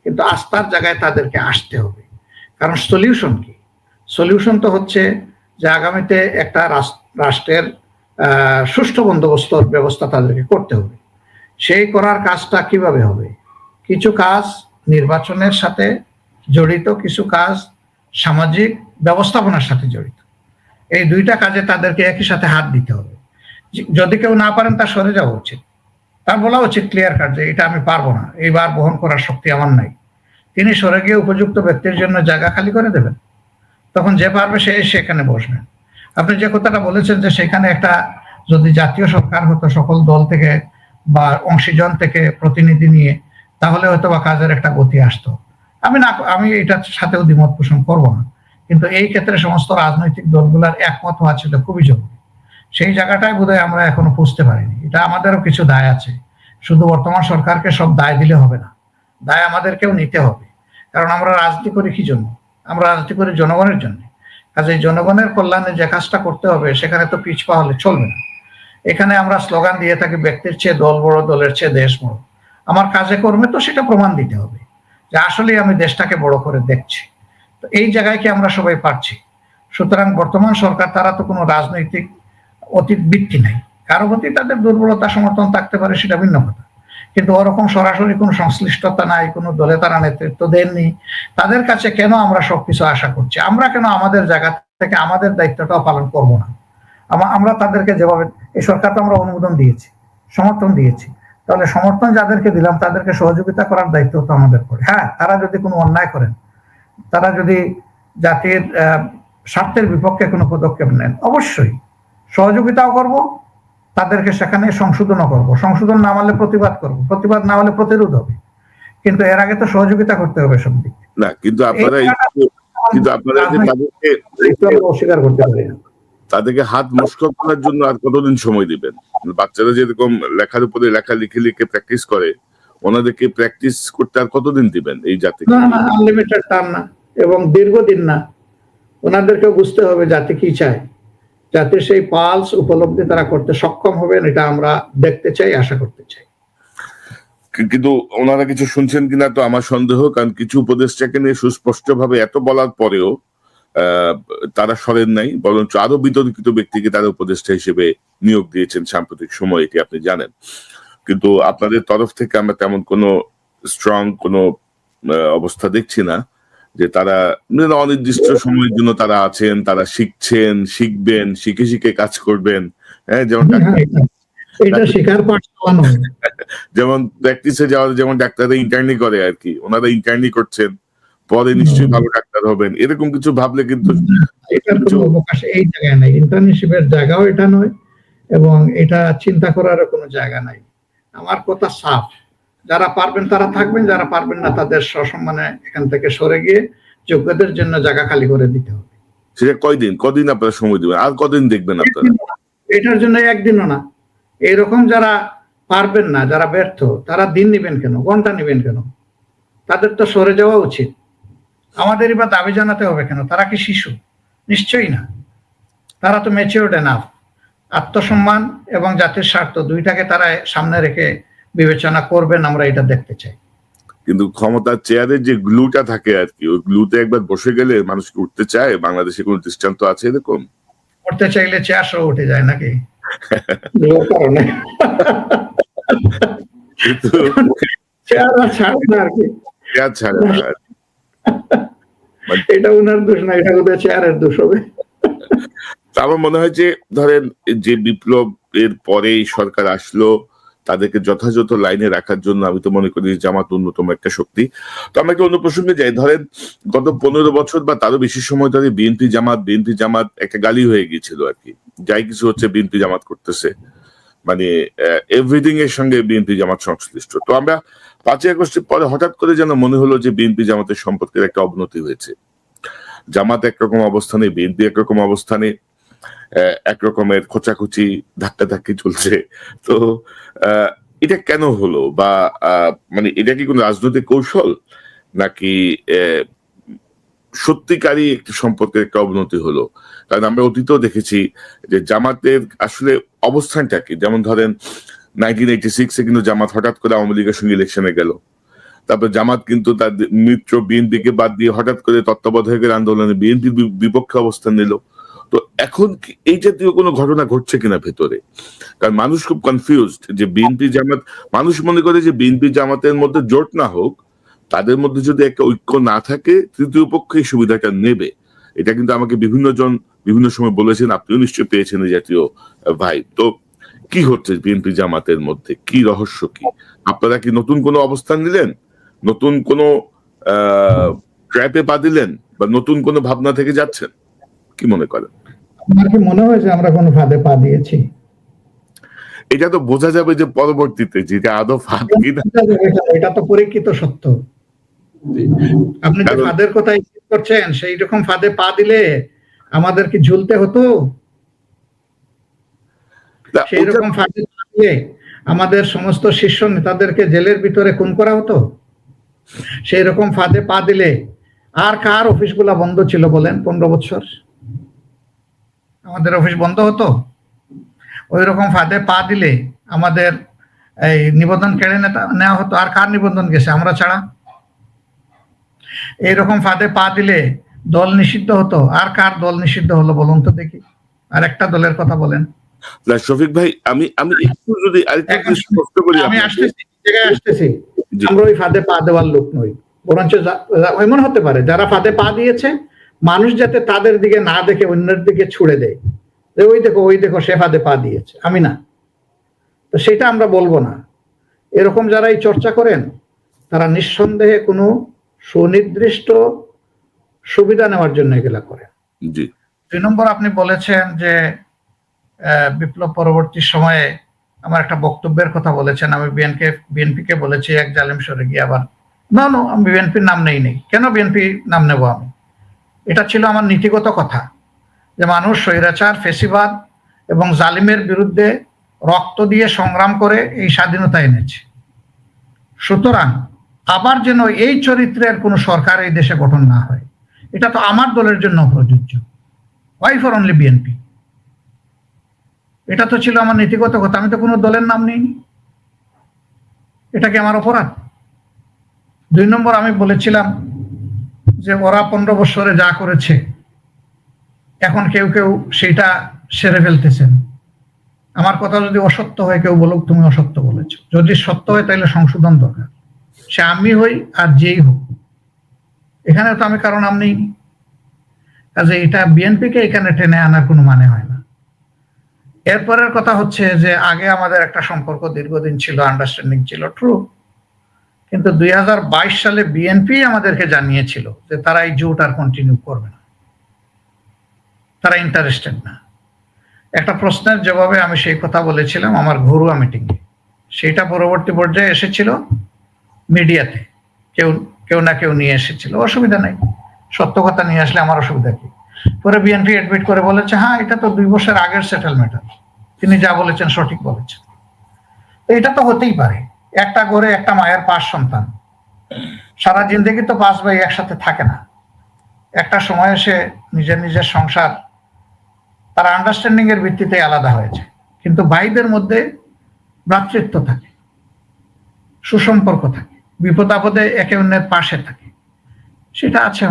কিন্তু আস্থার জায়গায় তাদেরকে আসতে হবে। কারণ সলিউশন কি? সলিউশন তো হচ্ছে যে আগামীতে একটা রাষ্ট্রের সুষ্ঠু বন্দোবস্ত ব্যবস্থা তাদেরকে করতে হবে। সেই করার কাজটা কিভাবে হবে? কিছু কাজ নির্বাচনের সাথে জড়িত, কিছু কাজ সামাজিক ব্যবস্থাপনার সাথে জড়িত। এই দুইটা কাজে তাদেরকে একই সাথে হাত দিতে হবে। যদি কেউ না পারেন তার সরে যাওয়া উচিত, তার বলা উচিত ক্লিয়ার কাট যে এটা আমি পারবো না, এইবার বহন করার শক্তি আমার নাই। তিনি সরে গিয়ে উপযুক্ত ব্যক্তির জন্য জায়গা খালি করে দেবেন, তখন যে পারবে সে সেখানে বসবেন। আপনি যে কথাটা বলেছেন যে সেখানে একটা যদি জাতীয় সরকার হতো সকল দল থেকে বা অংশীজন থেকে প্রতিনিধি নিয়ে, তাহলে হয়তো বা কাজের একটা গতি আসতো। আমি এটার সাথেও দ্বিমত পোষণ করবো না, কিন্তু এই ক্ষেত্রে সমস্ত রাজনৈতিক দলগুলোর একমত হওয়া ছিল খুবই জরুরি। সেই জায়গাটাই বোধহয় আমরা এখনো বুঝতে পারিনি। এটা আমাদেরও কিছু দায় আছে, শুধু বর্তমান সরকারকে সব দায় দিলে হবে না, দায় আমাদেরকেও নিতে হবে। কারণ আমরা রাজনীতি করি কি জন্য? আমরা রাজনীতি করি জনগণের জন্য। কাজে জনগণের কল্যাণে যে কাজটা করতে হবে সেখানে তো পিছপা হলে চলবে না। এখানে আমরা স্লোগান দিয়ে থাকি ব্যক্তির চেয়ে দল বড়, দলের চেয়ে দেশ বড়। আমার কাজে কর্মে তো সেটা প্রমাণ দিতে হবে যে আসলে আমি দেশটাকে বড় করে দেখছি। তো এই জায়গায় কি আমরা সবাই পারছি? সুতরাং বর্তমান সরকার, তারা তো কোনো রাজনৈতিক অতীত বৃত্তি নাই, কারো প্রতি তাদের দুর্বলতা সমর্থন থাকতে পারে, সেটা ভিন্ন কথা, কিন্তু ওরকম সরাসরি কোনো সংশ্লিষ্টতা নাই, কোনো দলে তারা নেতৃত্ব দেননি। তাদের কাছে কেন আমরা সবকিছু আশা করছি? আমরা কেন আমাদের জায়গা থেকে আমাদের দায়িত্বটাও পালন করব না? আমরা তাদেরকে যেভাবে, এই সরকার তো আমরা অনুমোদন দিয়েছি, সমর্থন দিয়েছি, তাহলে সমর্থন যাদেরকে দিলাম তাদেরকে সহযোগিতা করার দায়িত্ব তো আমাদের পড়ে। হ্যাঁ, তারা যদি কোনো অন্যায় করেন, তারা যদি জাতির স্বার্থের বিপক্ষে কোনো পদক্ষেপ নেন, অবশ্যই সহযোগিতাও করব, তাদেরকে সেখানে সংশোধনও করব। সংশোধন না হলে প্রতিবাদ করব, প্রতিবাদ না হলে প্রতিরোধ হবে, কিন্তু এর আগে তো সহযোগিতা করতে হবে সব দিক থেকে। না, কিন্তু আপনারা যে অস্বীকার করতে পারি না। তাদেরকে হাত মস্কর করার জন্য আর কতদিন সময় দিবেন? বাচ্চারা যেরকম লেখার উপরে লেখা লিখে লিখে প্র্যাকটিস করে, ওনাদেরকে প্র্যাকটিস করতে আর কতদিন দিবেন এই জাতিকে? না না, আনলিমিটেড টার্ম না এবং দীর্ঘদিন না। ওনাদেরকে বুঝতে হবে জাতি কি চায়, জাতির সেই পালস উপলব্ধি তারা করতে সক্ষম হবেন, এটা আমরা দেখতে চাই, আশা করতে চাই। কিন্তু ওনারা কিছু শুনছেন কিনা তো আমার সন্দেহ, কারণ কিছু উপদেষ্টাকে নিয়ে সুস্পষ্টভাবে এত বলার পরেও তারা সরেন নাই, বরঞ্চ আরো বিতর্কিত ব্যক্তিকে তারা উপদেষ্টা হিসেবে নিয়োগ দিয়েছেন সাম্প্রতিক সময়, এটি আপনি জানেন। কিন্তু আপনাদের তরফ থেকে আমরা তেমন কোনো স্ট্রং কোনো অবস্থা দেখছি না যে তারা অনির্দিষ্ট সময়ের জন্য তারা আছেন, তারা শিখছেন, শিখবেন, শিখে শিখে কাজ করবেন। হ্যাঁ, যেমন এটা শেখার পাঠ চালানো, যেমন প্র্যাকটিসে যাওয়ার, যেমন ডাক্তাররা ইন্টার্নি করে আর কি, ওনারা ইন্টার্নি করছেন, পরে নিশ্চয়ই ভালো ডাক্তার হবেন, এরকম কিছু ভাবলে কিন্তু এটার কোনো অবকাশ এই জায়গায় নাই। ইন্টার্নশিপের জায়গাও এটা নয় এবং এটা চিন্তা করার কোনো জায়গা নাই। আমার কথা সাফ, যারা পারবেন তারা থাকবেন, যারা পারবেন না তাদের সসম্মানে এখান থেকে সরে গিয়ে যোগ্যদের জন্য জায়গা খালি করে দিতে হবে। সেটা কদিন আপনারা সময় দিবেন? আর কদিন দেখবেন আপনারা? এটার জন্য একদিনও না। এইরকম যারা পারবেন না, যারা ব্যর্থ, তারা দিন নিবেন কেন, ঘন্টা নিবেন কেন? তাদের তো সরে যাওয়া উচিত। আমাদেরই বা দাবি জানাতে হবে কেন? তারা কি শিশু? নিশ্চয়ই না। তারা তো ম্যাচিউরড এনাফ। আত্মসম্মান এবং জাতির স্বার্থ দুইটাকে তারা সামনে রেখে বিবেচনা করবেন, আমরা এটা দেখতে চাই। কিন্তু ক্ষমতার চেয়ারে যে গ্লুটা থাকে আর কি, ওই গ্লুতে একবার বসে গেলে মানুষকে উঠতে চায়। বাংলাদেশে কোন দৃষ্টান্ত আছে এরকম? উঠতে চাইলে চেয়ার সহ উঠে যায় নাকি? এটা উনার দোষ না, এটা বোধহয় চেয়ারের দোষ হবে। আমার মনে হয় যে ধরেন যে বিপ্লবের পরেই সরকার আসলো, তাদেরকে যথাযথ লাইনে রাখার জন্য আমি তো মনে করি জামাত অন্যতম একটা শক্তি। তো আমরা একটা অন্য প্রসঙ্গে যাই। ধরেন গত 15 বছর বা তারও বেশি সময় ধরে বিএনপি জামাত একটা গালি হয়ে গিয়েছিল আর কি। যাই কিছু হচ্ছে বিএনপি জামাত করতেছে, মানে এভরিথিং এর সঙ্গে বিএনপি জামাত সংশ্লিষ্ট। তো আমরা 5ই আগস্টের পরে হঠাৎ করে যেন মনে হলো যে বিএনপি জামাতের সম্পর্কের একটা অবনতি হয়েছে। জামাত একরকম অবস্থানে, বিএনপি একরকম অবস্থানে, একরকমের খোঁচাখুচি ধাক্কাধাক্কি চলছে। তো এটা কেন হলো? বা মানে এটা কি কোনো রাজনৈতিক কৌশল, নাকি সত্যিকারই একটি সম্পর্কের একটা অবনতি হলো? কারণ আমরা অতীতেও দেখেছি যে জামাতের আসলে অবস্থানটা কি। যেমন ধরেন 1986 কিন্তু জামাত হঠাৎ করে আওয়ামী লীগের সঙ্গে ইলেকশনে গেল। তারপর জামাত কিন্তু তার মিত্র বিএনপিকে বাদ দিয়ে হঠাৎ করে তত্ত্বাবধায়কের আন্দোলনে বিএনপির বিপক্ষে অবস্থান নিল। তো এখন এই জাতীয় কোনো ঘটনা ঘটছে কিনা ভেতরে? কারণ মানুষ খুব কনফিউজড যে বিএনপি জামাত, মানুষ মনে করে যে বিএনপি জামাতের মধ্যে জোট না হোক, তাদের মধ্যে যদি একটা ঐক্য না থাকে, তৃতীয় পক্ষ এই সুবিধাটা নেবে। এটা কিন্তু আমাকে বিভিন্ন জন বিভিন্ন সময় বলেছেন, আপনিও নিশ্চয়ই পেয়েছেন এই জাতীয় ভাই। তো কি হচ্ছে বিএনপি জামাতের মধ্যে, কি রহস্য কি? আপনারা কি নতুন কোনো অবস্থান নিলেন, নতুন কোনো ট্র্যাপে পা দিলেন, বা নতুন কোনো ভাবনা থেকে যাচ্ছেন? কি মনে করেন? আমার কি মনে হয় যে আমরা কোনো ফাঁদে পা দিয়েছি? এটা তো বোঝা যাবে যে পরবর্তীতে যেটা আদৌ ফাঁদ কিনা। এটা তো পরীক্ষিত সত্য। আপনি যে ফাঁদের কথা ইঙ্গিত করছেন, সেই রকম ফাঁদে পা দিলে আমাদের কি ঝুলতে হতো? সেই রকম ফাঁদে পা দিলে আমাদের সমস্ত শীর্ষ নেতাদেরকে জেলের ভিতরে খুন করা হতো? সেই রকম ফাঁদে পা দিলে আর কার অফিসগুলা বন্ধ ছিল বলেন 15 বছর? আমাদের অফিস বন্ধ হতো? ওই রকম ফাঁদে পা দিলে আমাদের এই নিবন্ধন কেড়ে নেওয়া হতো। আর কার নিবন্ধন গেছে আমরা ছাড়া? এইরকম ফাঁদে পা দিলে দল নিষিদ্ধ হতো। আর কার দল নিষিদ্ধ হলো বলুন তো দেখি? আর একটা দলের কথা বলেন। শফিক ভাই, আমি একটু যদি আরেকটু স্পষ্ট করি। আমি আসতেছি। আমরা ওই ফাঁদে পা দেওয়ার লোক নই। বরঞ্চ এমন হতে পারে যারা ফাঁদে পা দিয়েছে, মানুষ যাতে তাদের দিকে না দেখে অন্যের দিকে ছুড়ে দেয় যে ওই দেখো সে ফাঁদে পা দিয়েছে, আমি না। তো সেটা আমরা বলবো না। এরকম যারা এই চর্চা করেন, তারা নিঃসন্দেহে কোনো সুনির্দিষ্ট সুবিধা নেওয়ার জন্য এগুলা করেন। 2 নম্বর, আপনি বলেছেন যে বিপ্লব পরবর্তী সময়ে আমার একটা বক্তব্যের কথা বলেছেন, আমি বিএনপিকে বলেছি এক জালেম সরে গিয়ে আবার না আমি বিএনপির নাম নেই। কেন বিএনপি নাম নেব আমি? এটা ছিল আমার নীতিগত কথা যে মানুষ স্বৈরাচার, ফেসিবাদ এবং জালিমের বিরুদ্ধে রক্ত দিয়ে সংগ্রাম করে এই স্বাধীনতা এনেছে। সুতরাং আবার যেন এই চরিত্রের কোনো সরকার এই দেশে গঠন না হয়, এটা তো আমার দলের জন্য প্রযোজ্য। Why for only BNP? এটা তো ছিল আমার নীতিগত কথা। আমি তো কোনো দলের নাম নিইনি। এটা কি আমার অপরাধ? 2 নম্বর, আমি বলেছিলাম যে ওরা 15 বছরে যা করেছে এখন কেউ সেটা সেরে ফেলতেছেন। আমার কথা যদি অসত্য হয় কেউ বলুক তুমি অসত্য বলেছো, যদি সত্য হয় তাহলে সংশোধন দরকার, সে আমি হই আর যেই হোক। এখানে তো আমি কারণ নাম নেইনি, কাজে এটা বিএনপিকে এখানে টেনে আনার কোনো মানে হয় না। এরপরের কথা হচ্ছে যে আগে আমাদের একটা সম্পর্ক দীর্ঘদিন ছিল, আন্ডারস্ট্যান্ডিং ছিল, ট্রু। কিন্তু 2022 সালে বিএনপি আমাদেরকে জানিয়েছিল যে তারা এই জোট আর কন্টিনিউ করবে না, তারা ইন্টারেস্টেড না। একটা প্রশ্নের জবাবে আমি সেই কথা বলেছিলাম আমার ঘরোয়া মিটিংয়ে। সেটা পরবর্তী পর্যায়ে এসেছিল মিডিয়াতে, কেউ না কেউ নিয়ে এসেছিল, অসুবিধা নাই, সত্য কথা নিয়ে আসলে আমার অসুবিধা কি? পরে বিএনপি অ্যাডমিট করে বলেছে হ্যাঁ এটা তো 2 বছর আগের সেটেলমেন্ট, তিনি যা বলেছেন সঠিক বলেছেন। তো এটা তো হতেই পারে, একটা ঘরে একটা মায়ের 5 সন্তান, সারা জিন্দগি তো 5 ভাই একসাথে থাকে না। একটা সময় এসে নিজের সংসার তারা আন্ডারস্ট্যান্ডিং এর ভিত্তিতে আলাদা হয়েছে, কিন্তু ভাইদের মধ্যে ভ্রাতৃত্ব থাকে, সুসম্পর্ক থাকে, বিপদ আপদে একে অন্যের পাশে থাকে, সেটা আছে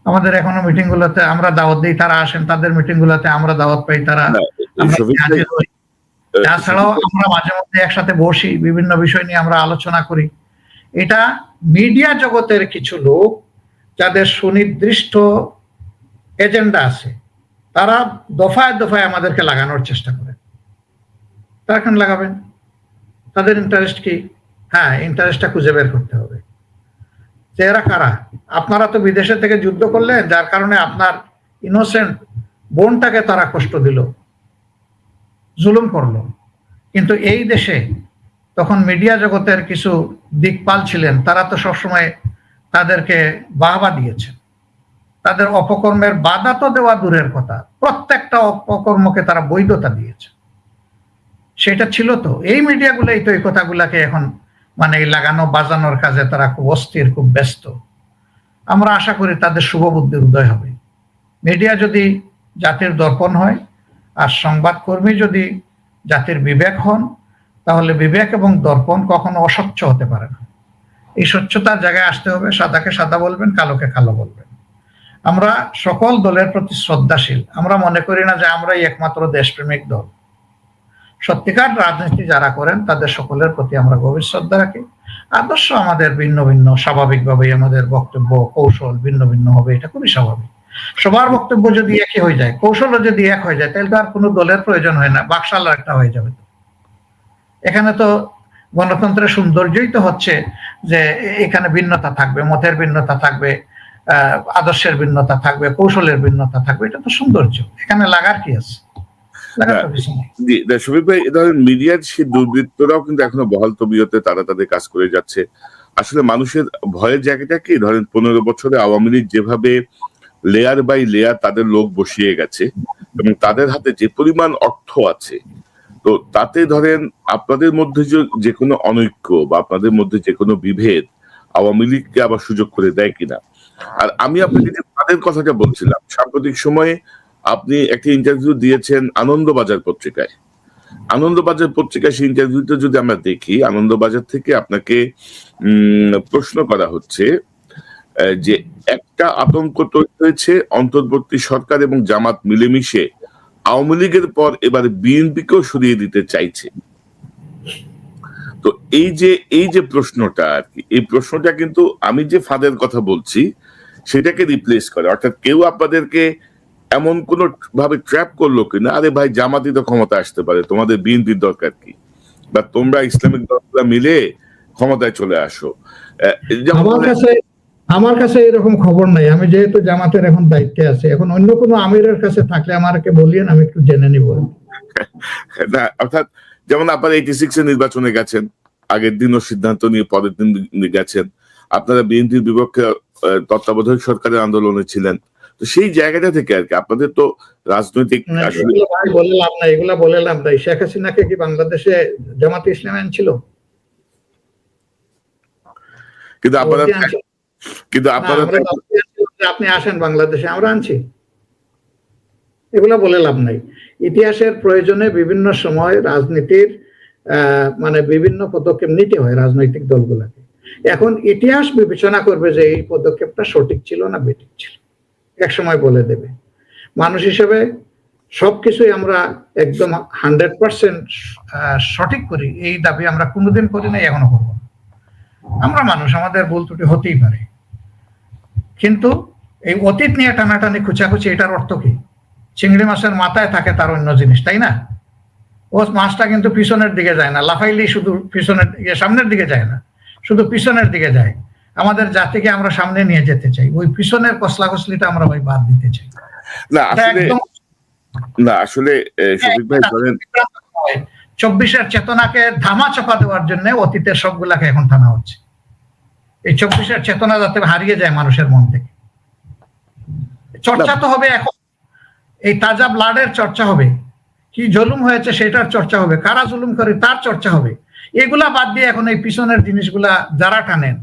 আমাদের এখনো মিটিং গুলোতে আমরা দাওয়াত দিই, তারা আসেন, তাদের মিটিং গুলোতে আমরা দাওয়াত পাই, তারা হাজির হই। তাছাড়াও আমরা মাঝে মধ্যে একসাথে বসি, বিভিন্ন বিষয় নিয়ে আমরা আলোচনা করি। এটা মিডিয়া জগতের কিছু লোক যাদের সুনির্দিষ্ট এজেন্ডা আছে, তারা দফায় দফায় আমাদেরকে লাগানোর চেষ্টা করে। তারা কেন লাগাবেন? তাদের ইন্টারেস্ট কি? হ্যাঁ, ইন্টারেস্টটা খুঁজে বের করতে হবে যে এরা কারা। আপনারা তো বিদেশে থেকে যুদ্ধ করলেন, যার কারণে আপনার ইনোসেন্ট বোনটাকে তারা কষ্ট দিল, জুলুম করলো। কিন্তু এই দেশে তখন মিডিয়া জগতের কিছু দিকপাল ছিলেন, তারা তো সবসময় তাদেরকে বাহবা দিয়েছে। তাদের অপকর্মের বাধা তো দেওয়া দূরের কথা, প্রত্যেকটা অপকর্মকে তারা বৈধতা দিয়েছে। সেটা ছিল তো এই মিডিয়াগুলোই তো এই কথাগুলাকে এখন মানে লাগানো বাজানোর কাজে তারা খুব অস্থির, খুব ব্যস্ত। আমরা আশা করি তাদের শুভ বুদ্ধির উদয় হবে। মিডিয়া যদি জাতির দর্পণ হয় আর সংবাদকর্মী যদি জাতির বিবেক হন, তাহলে বিবেক এবং দর্পণ কখনো অস্বচ্ছ হতে পারে না। এই স্বচ্ছতার জায়গায় আসতে হবে। সাদাকে সাদা বলবেন, কালোকে কালো বলবেন। আমরা সকল দলের প্রতি শ্রদ্ধাশীল। আমরা মনে করি না যে আমরাই একমাত্র দেশপ্রেমিক দল। সত্যিকার রাজনীতি যারা করেন তাদের সকলের প্রতি আমরা গভীর শ্রদ্ধা রাখি। আদর্শ আমাদের ভিন্ন ভিন্ন, স্বাভাবিকভাবেই আমাদের বক্তব্য কৌশল ভিন্ন ভিন্ন হবে, এটা খুবই স্বাভাবিক। সবার বক্তব্য যদি একই হয়ে যায়, কৌশলও যদি এক হয়ে যায়, তাহলে তো আর কোনো দলের প্রয়োজন হয় না, বাকশাল একটা হয়ে যাবে। এখানে তো গণতন্ত্রের সৌন্দর্যই তো হচ্ছে যে এখানে ভিন্নতা থাকবে, মতের ভিন্নতা থাকবে, আদর্শের ভিন্নতা থাকবে, কৌশলের ভিন্নতা থাকবে, এটা তো সৌন্দর্য। এখানে লাগার কি আছে? শফিক ভাই, ধরেন মিডিয়ার সেই দুর্বৃত্তরাও কিন্তু এখনো বহাল তবিয়তে তারা তাদের কাজ করে যাচ্ছে। আসলে মানুষের ভয়ের জায়গাটা কি, ধরেন 15 বছরে আওয়ামী লীগ যেভাবে লেয়ার বাই লেয়ার তাদের লোক বসিয়ে গেছে এবং তাদের হাতে যে পরিমাণ অর্থ আছে, তো তাতে ধরেন আপনাদের মধ্যে যে কোনো অনৈক্য বা আপনাদের মধ্যে যে কোনো বিভেদ আওয়ামী লীগকে আবার সুযোগ করে দেয় কিনা। আর আমি আপনাকে যে তাদের কথাটা বলছিলাম, সাম্প্রতিক সময়ে আপনি একটা ইন্টারভিউ দিয়েছেন আনন্দবাজার পত্রিকায়। আনন্দবাজার পত্রিকায় সেই ইন্টারভিউতে যদি আমরা দেখি, আনন্দবাজার থেকে আপনাকে প্রশ্ন করা হচ্ছে যে একটা আতঙ্ক তৈরি হয়েছে, অন্তর্বর্তী সরকার এবং জামাত মিলেমিশে আওয়ামী লীগের পর এবার বিএনপিকেও সরিয়ে দিতে চাইছে। তো এই যে প্রশ্নটা আর কি, এই প্রশ্নটা কিন্তু আমি যে ফাঁদের কথা বলছি সেটাকে রিপ্লেস করে। অর্থাৎ কেউ আপনাদেরকে এমন কোন ভাবে ট্র্যাপ করলো কিনা, আরে ভাই জামাতই তো ক্ষমতা আসতে পারে, তোমাদের বিএনপির দরকার কি, বা তোমরা ইসলামিক দলগুলো মিলে ক্ষমতায় চলে আসো। আমার কাছে এরকম খবর নাই। আমি যেহেতু জামাতের এখন দায়িত্বে আছে, এখন অন্য কোনো আমিরের কাছে থাকলে আমাকে বলিয়েন, আমি একটু জেনে নিব। না, অর্থাৎ যেমন আপনারা 86 নির্বাচনে গেছেন, আগের দিনও সিদ্ধান্ত নিয়ে পরের দিন গেছেন, আপনারা বিএনপির বিপক্ষে তত্ত্বাবধায়ক সরকারের আন্দোলনে ছিলেন। তো সেই জায়গাটা থেকে আর কি আপনাদের তো রাজনৈতিক আসলে এগুলা বলে লাভ নাই। শেখ হাসিনাকে কি বাংলাদেশে জামাতে ইসলাম আনছিল? কিন্তু আপনারা আপনি আসেন বাংলাদেশে, আমরা আনছি। এগুলা বলে লাভ নাই। ইতিহাসের প্রয়োজনে বিভিন্ন সময় রাজনীতির মানে বিভিন্ন পদক্ষেপ নিতে হয় রাজনৈতিক দলগুলোকে। এখন ইতিহাস বিবেচনা করবে যে এই পদক্ষেপটা সঠিক ছিল না বেঠিক ছিল, এক সময় বলে দেবে। মানুষ হিসেবে সবকিছুই আমরা একদম 100% সঠিক করি এই দাবি আমরা কোনোদিন করি নাই, এখনো করবো না। আমরা মানুষ, আমাদের ভুল ত্রুটি হতেই পারে, কিন্তু এই অতীত নিয়ে টানাটানি খুচাখুচি এটার অর্থ কি? চিংড়ি মাছের মাথায় থাকে তার অন্য জিনিস, তাই না? ও মাছটা কিন্তু পিছনের দিকে যায় না, লাফাইলেই শুধু পিছনের দিকে, সামনের দিকে যায় না, শুধু পিছনের দিকে যায়। আমাদের জাতিকে আমরা সামনে নিয়ে যেতে চাই, ওই পিছনের কসলা কসলিটা আমরা ওই বাদ দিতে চাই। না আসলে শফিক ভাই বলেন 24-এর চেতনাকে ধামা চাপা দেওয়ার জন্য অতীতের সবগুলাকে এখন টানা হচ্ছে। এই 24-এর চেতনা যাতে হারিয়ে যায় মানুষের মন থেকে। চর্চা তো হবে এখন, এই তাজা ব্লাডের চর্চা হবে, কি জুলুম হয়েছে সেটার চর্চা হবে, কারা জুলুম করে তার চর্চা হবে। এগুলা বাদ দিয়ে এখন এই পিছনের জিনিসগুলা যারা টানেন,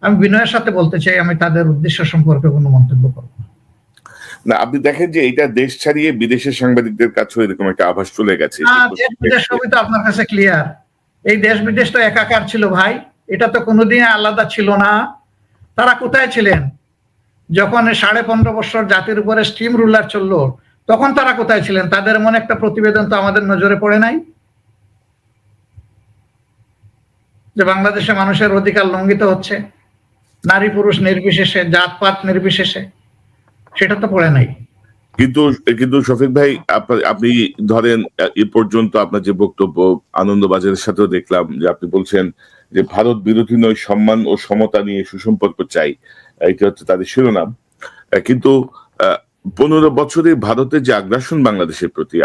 আমি বিনয়ের সাথে বলতে চাই, আমি তাদের উদ্দেশ্য সম্পর্কে কোনো মন্তব্য করব না। আপনি দেখেন যে এটা দেশ ছাড়িয়ে বিদেশের সাংবাদিকদের কাছেও এরকম একটা আভাস চলে গেছে। দেশ বিদেশ সবই তো আপনার কাছে ক্লিয়ার। এই দেশ বিদেশ তো একাকার ছিল ভাই, এটা তো কোনোদিন আলাদা ছিল না। তারা কোথায় ছিলেন যখন 15.5 বছর জাতির উপরে স্টিম রুলার চললো? তখন তারা কোথায় ছিলেন? তাদের এমন একটা প্রতিবেদন তো আমাদের নজরে পড়ে নাই যে বাংলাদেশে মানুষের অধিকার লঙ্ঘিত হচ্ছে, নারী পুরুষ নির্বিশেষে, জাতপাত নির্বিশেষে, সেটা তো পড়ে নাই। কিন্তু শফিক ভাই, আপনি ধরেন এ পর্যন্ত আপনার যে বক্তব্য, আনন্দবাজারের সাথেও দেখলাম যে আপনি বলছেন যে ভারত বিরোধী নয়, সম্মান ও সমতা নিয়ে সুসম্পর্ক চাই, এটা হচ্ছে তাদের শিরোনাম। কিন্তু 15 বছরে ভারতের যে আগ্রাসন বাংলাদেশের প্রতি,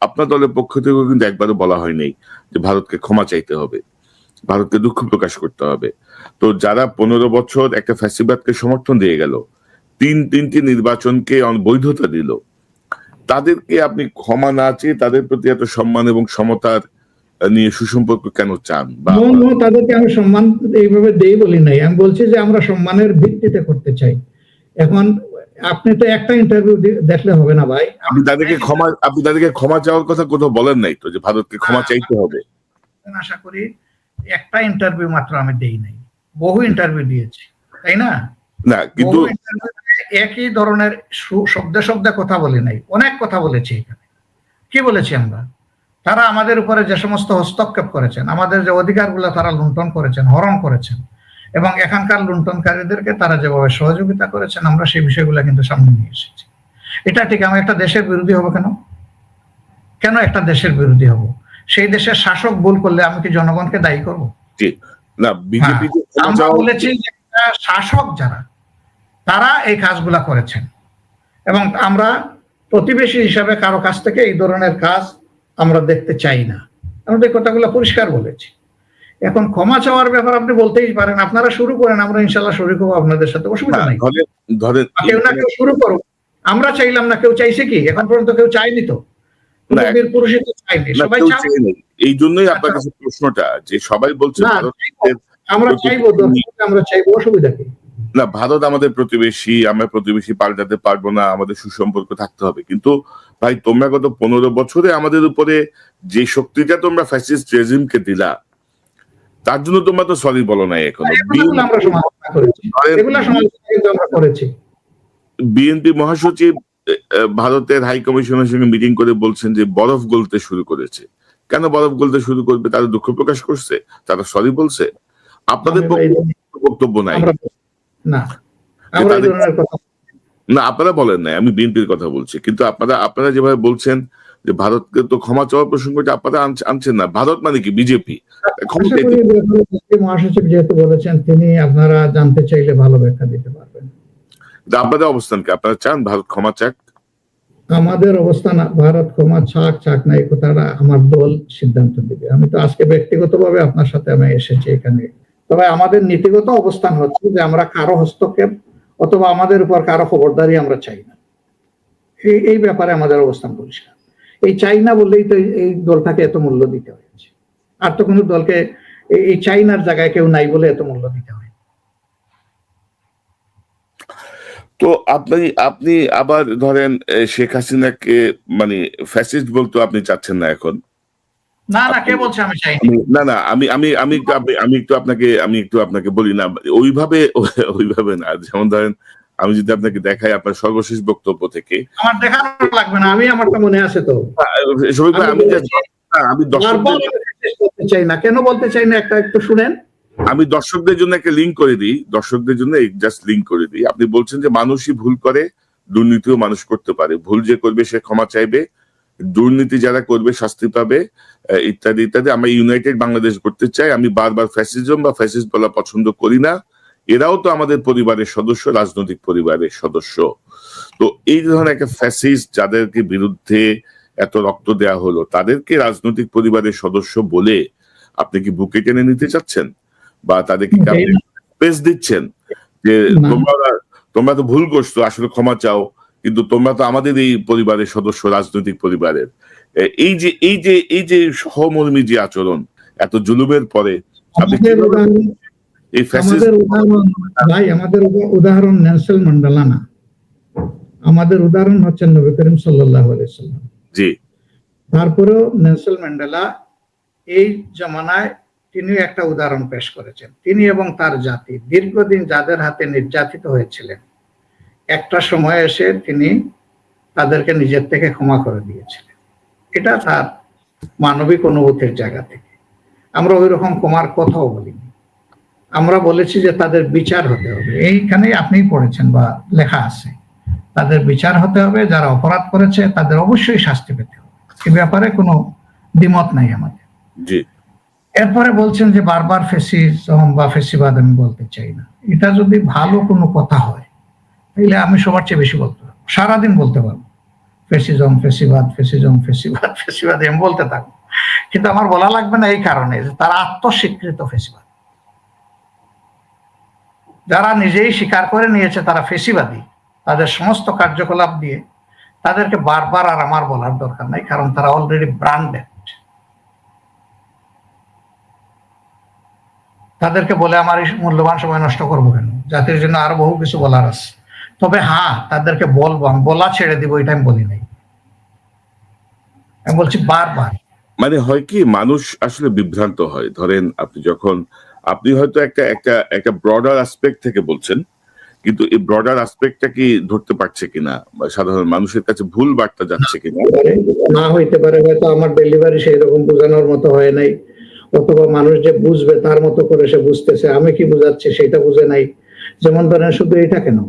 আপনার দলের পক্ষ থেকেও কিন্তু একবারও বলা হয়নি যে ভারতকে ক্ষমা চাইতে হবে, ভারতকে দুঃখ প্রকাশ করতে হবে। তো যারা 15 বছর একটা ফ্যাসিবাদকে সমর্থন দিয়ে গেল, তিনটি নির্বাচনকে বৈধতা দিল, তাদেরকে আপনি ক্ষমা না চেয়ে তাদের প্রতি এত সম্মান এবং সমতার নিয়ে সুসম্পর্ক কেন চান? বা তাদেরকে আমি সম্মান এইভাবে দেই বলি নাই, আমি বলছি যে আমরা সম্মানের ভিত্তিতে করতে চাই। এখন আপনি তো একটা ইন্টারভিউ দেখলে হবে না ভাই। আপনি তাদেরকে ক্ষমা চাওয়ার কথা কোথাও বলেন নাই তো, যে ভারতকে ক্ষমা চাইতে হবে। আশা করি একটা ইন্টারভিউ মাত্র আমি দেই নাই, বহু ইন্টারভিউ দিয়েছি, তাই না? না, কিন্তু একই ধরনের শব্দে কথা বলি নাই, অনেক কথা বলেছি। এখানে কি বলেছি আমরা? তারা আমাদের উপরে যে সমস্ত হস্তক্ষেপ করেছেন, আমাদের যে অধিকারগুলো তারা লুণ্ঠন করেছেন, হরণ করেছেন, এবং এখানকার লুণ্ঠনকারীদেরকে তারা যেভাবে সহযোগিতা করেছেন, আমরা সেই বিষয়গুলো কিন্তু সামনে নিয়ে এসেছি। এটা ঠিক। আমি একটা দেশের বিরোধী হব কেন? কেন একটা দেশের বিরোধী হব? সেই দেশের শাসক ভুল করলে আমি কি জনগণকে দায়ী করব? না, বিজেপি আমরা বলেছি যে শাসক যারা, তারা এই কাজগুলা করেছেন, এবং আমরা প্রতিবেশী হিসাবে কারো কাছ থেকে এই ধরনের কাজ আমরা দেখতে চাই না। আমরা এই কথাগুলো পরিষ্কার বলেছি। এখন ক্ষমা চাওয়ার ব্যাপার আপনি বলতেই পারেন, আপনারা শুরু করেন, আমরা ইনশাল্লাহ শুরু করবো আপনাদের সাথে, অসুবিধা নাই। কেউ না কেউ শুরু করুক, আমরা চাইলাম না, কেউ চাইছে কি? এখন পর্যন্ত কেউ চাইনি তো, পুরুষই তো চাইনি, সবাই চাইনি। এই জন্যই আপনার কাছে প্রশ্নটা, যে সবাই বলছে আমরা চাইবো, অসুবিধা কি? না, ভারত আমাদের প্রতিবেশী, আমরা প্রতিবেশী পাল্টাতে পারবো না, আমাদের সুসম্পর্ক থাকতে হবে। কিন্তু ভাই, তোমরা গত 15 বছরে আমাদের উপরে যে শক্তিটা তোমরা ফ্যাসিস্ট রেজিমকে দিলা, তার জন্য তোমরা তো সরি বলো নাই এখনো। বিএনপি মহাসচিব ভারতের হাই কমিশনের সঙ্গে মিটিং করে বলছেন যে বরফ গলতে শুরু করেছে। কেন বরফ গলতে শুরু করবে? তারা দুঃখ প্রকাশ করছে, তারা সরি বলছে। আপনাদের বক্তব্য নাই না, আপনারা বলেন নাই, আমি বিএনপির কথা বলছি। কিন্তু আপনারা যেভাবে বলছেন যে ভারতকে তো ক্ষমা চাওয়ার প্রসঙ্গটা আপনারা আনছেন না। ভারত মানে কি? বিজেপি। মহাসচিব যেহেতু বলেছেন, তিনি আপনারা জানতে চাইলে ভালো ব্যাখ্যা দিতে পারবেন। আপনাদের অবস্থান কি? আপনারা চান ভারত ক্ষমা চাক? আমাদের অবস্থান ভারত ক্ষমা ছাক না এই কথাটা আমার দল সিদ্ধান্ত নেবে। আমি তো আজকে ব্যক্তিগতভাবে আপনার সাথে আমি এসেছি এখানে। তবে আমাদের নীতিগত অবস্থান হচ্ছে যে আমরা কারো হস্তক্ষেপ অথবা আমাদের উপর কারো খবরদারি আমরা চাই না। এই ব্যাপারে আমাদের অবস্থান পরিষ্কার। এই চাই না বললেই তো এই দলটাকে এত মূল্য দিতে হয়েছে। আর তো কোনো দলকে এই চাইনার জায়গায় কেউ নাই বলে এত মূল্য দিতে হয়। তো আপনি আপনি আবার ধরেন শেখ হাসিনাকে মানে ফ্যাসিস্ট বলতে আপনি চাচ্ছেন না এখন? না কে বলছে আমি চাই না না আমি একটু আপনাকে বলি না ওইভাবে না। যেমন ধরেন আমি যদি আপনাকে দেখাই আপনার সর্বশেষ বক্তব্য থেকে, আমার দেখানো লাগবে না, আমি আমারটা মনে আছে তো। শফিক ভাই আমি বলতে চাই না, কেন বলতে চাই না একটা একটু শুনেন। আমি দর্শকদের জন্য একটা লিঙ্ক করে দিই, দর্শকদের জন্য জাস্ট লিঙ্ক করে দিই। আপনি বলছেন যে মানুষই ভুল করে, দুর্নীতিও মানুষ করতে পারে, ভুল যে করবে সে ক্ষমা চাইবে, দুর্নীতি যারা করবে শাস্তি পাবে, ইত্যাদি ইত্যাদি। আমরা ইউনাইটেড বাংলাদেশ করতে চাই। আমি বারবার ফ্যাসিজম বা ফ্যাসিস্ট বলা পছন্দ করি না। এরাও তো আমাদের পরিবারের সদস্য, রাজনৈতিক পরিবারের সদস্য। তো এই ধরনের একটা ফ্যাসিস্ট যাদেরকে বিরুদ্ধে এত রক্ত দেওয়া হলো তাদেরকে রাজনৈতিক পরিবারের সদস্য বলে আপনি কি বুকে টেনে নিতে চাচ্ছেন, বা তাদেরকে স্পেস দিচ্ছেন যে তোমরা তো ভুল করছো, আসলে ক্ষমা চাও, কিন্তু তোমরা তো আমাদের এই পরিবারের সদস্য, রাজনৈতিক পরিবারের। এই যে সহমর্মী যে আচরণ এত জুলুমের পরে আমাদের উদাহরণ নেলসন ম্যান্ডেলা না, আমাদের উদাহরণ হচ্ছেন নবী করিম সাল্লাল্লাহু আলাইহি সাল্লাম। জি। তারপরেও নেলসন ম্যান্ডেলা এই জামানায় তিনি একটা উদাহরণ পেশ করেছেন। তিনি এবং তার জাতি দীর্ঘদিন যাদের হাতে নির্যাতিত হয়েছিলেন, একটা সময় এসে তিনি তাদেরকে নিজের থেকে ক্ষমা করে দিয়েছিলেন। এটা তার মানবিক অনুভূতির জায়গা থেকে। আমরা ওই রকম ক্ষমার কথাও বলিনি। আমরা বলেছি যে তাদের বিচার হতে হবে। এইখানে আপনি পড়েছেন বা লেখা আছে, তাদের বিচার হতে হবে, যারা অপরাধ করেছে তাদের অবশ্যই শাস্তি পেতে হবে। এ ব্যাপারে কোনো দ্বিমত নাই আমাদের। জি। এরপরে বলছেন যে বারবার ফ্যাসিজম বা ফ্যাসিবাদ আমি বলতে চাই না। এটা যদি ভালো কোনো কথা হয় তাহলে আমি সবার চেয়ে বেশি বলতে পারবো, সারাদিন বলতে পারবো ফ্যাসিজম ফ্যাসিবাদ ফ্যাসিজম ফ্যাসিবাদ ফ্যাসিবাদ আমি বলতে থাকবো। কিন্তু আমার বলা লাগবে না এই কারণে যে তারা আত্মস্বীকৃত ফ্যাসিবাদ। যারা নিজেই স্বীকার করে নিয়েছে তারা ফ্যাসিবাদী, তাদের সমস্ত কার্যকলাপ দিয়ে তাদেরকে বারবার আর আমার বলার দরকার নাই, কারণ তারা অলরেডি ব্র্যান্ডেড। তাদেরকে বলে আমার এই মূল্যবান সময় নষ্ট করবো কেন? জাতির জন্য আরো বহু কিছু বলার আছে। তবে হ্যাঁ, তাদেরকে বলবো, আমি বলা ছেড়ে দিব এটা আমি বলি নাই, আমি বলছি বারবার। মানে হয় কি, মানুষ আসলে বিভ্রান্ত হয়। ধরেন আপনি হয়তো একটা ব্রডার অ্যাসপেক্ট থেকে বলছেন, কিন্তু এই ব্রডার অ্যাসপেক্টটা কি ধরতে পারছে কিনা, সাধারণ মানুষের কাছে ভুল বার্তা যাচ্ছে কিনা। না হইতে পারে, হয়তো আমার ডেলিভারি সেই রকম বোঝানোর মতো হয় নাই, অথবা মানুষ যে বুঝবে তার মতো করে সে বুঝতেছে, আমি কি বুঝাচ্ছি সেটা বুঝে নাই। যেমন ধরেন শুধু এটা কেন,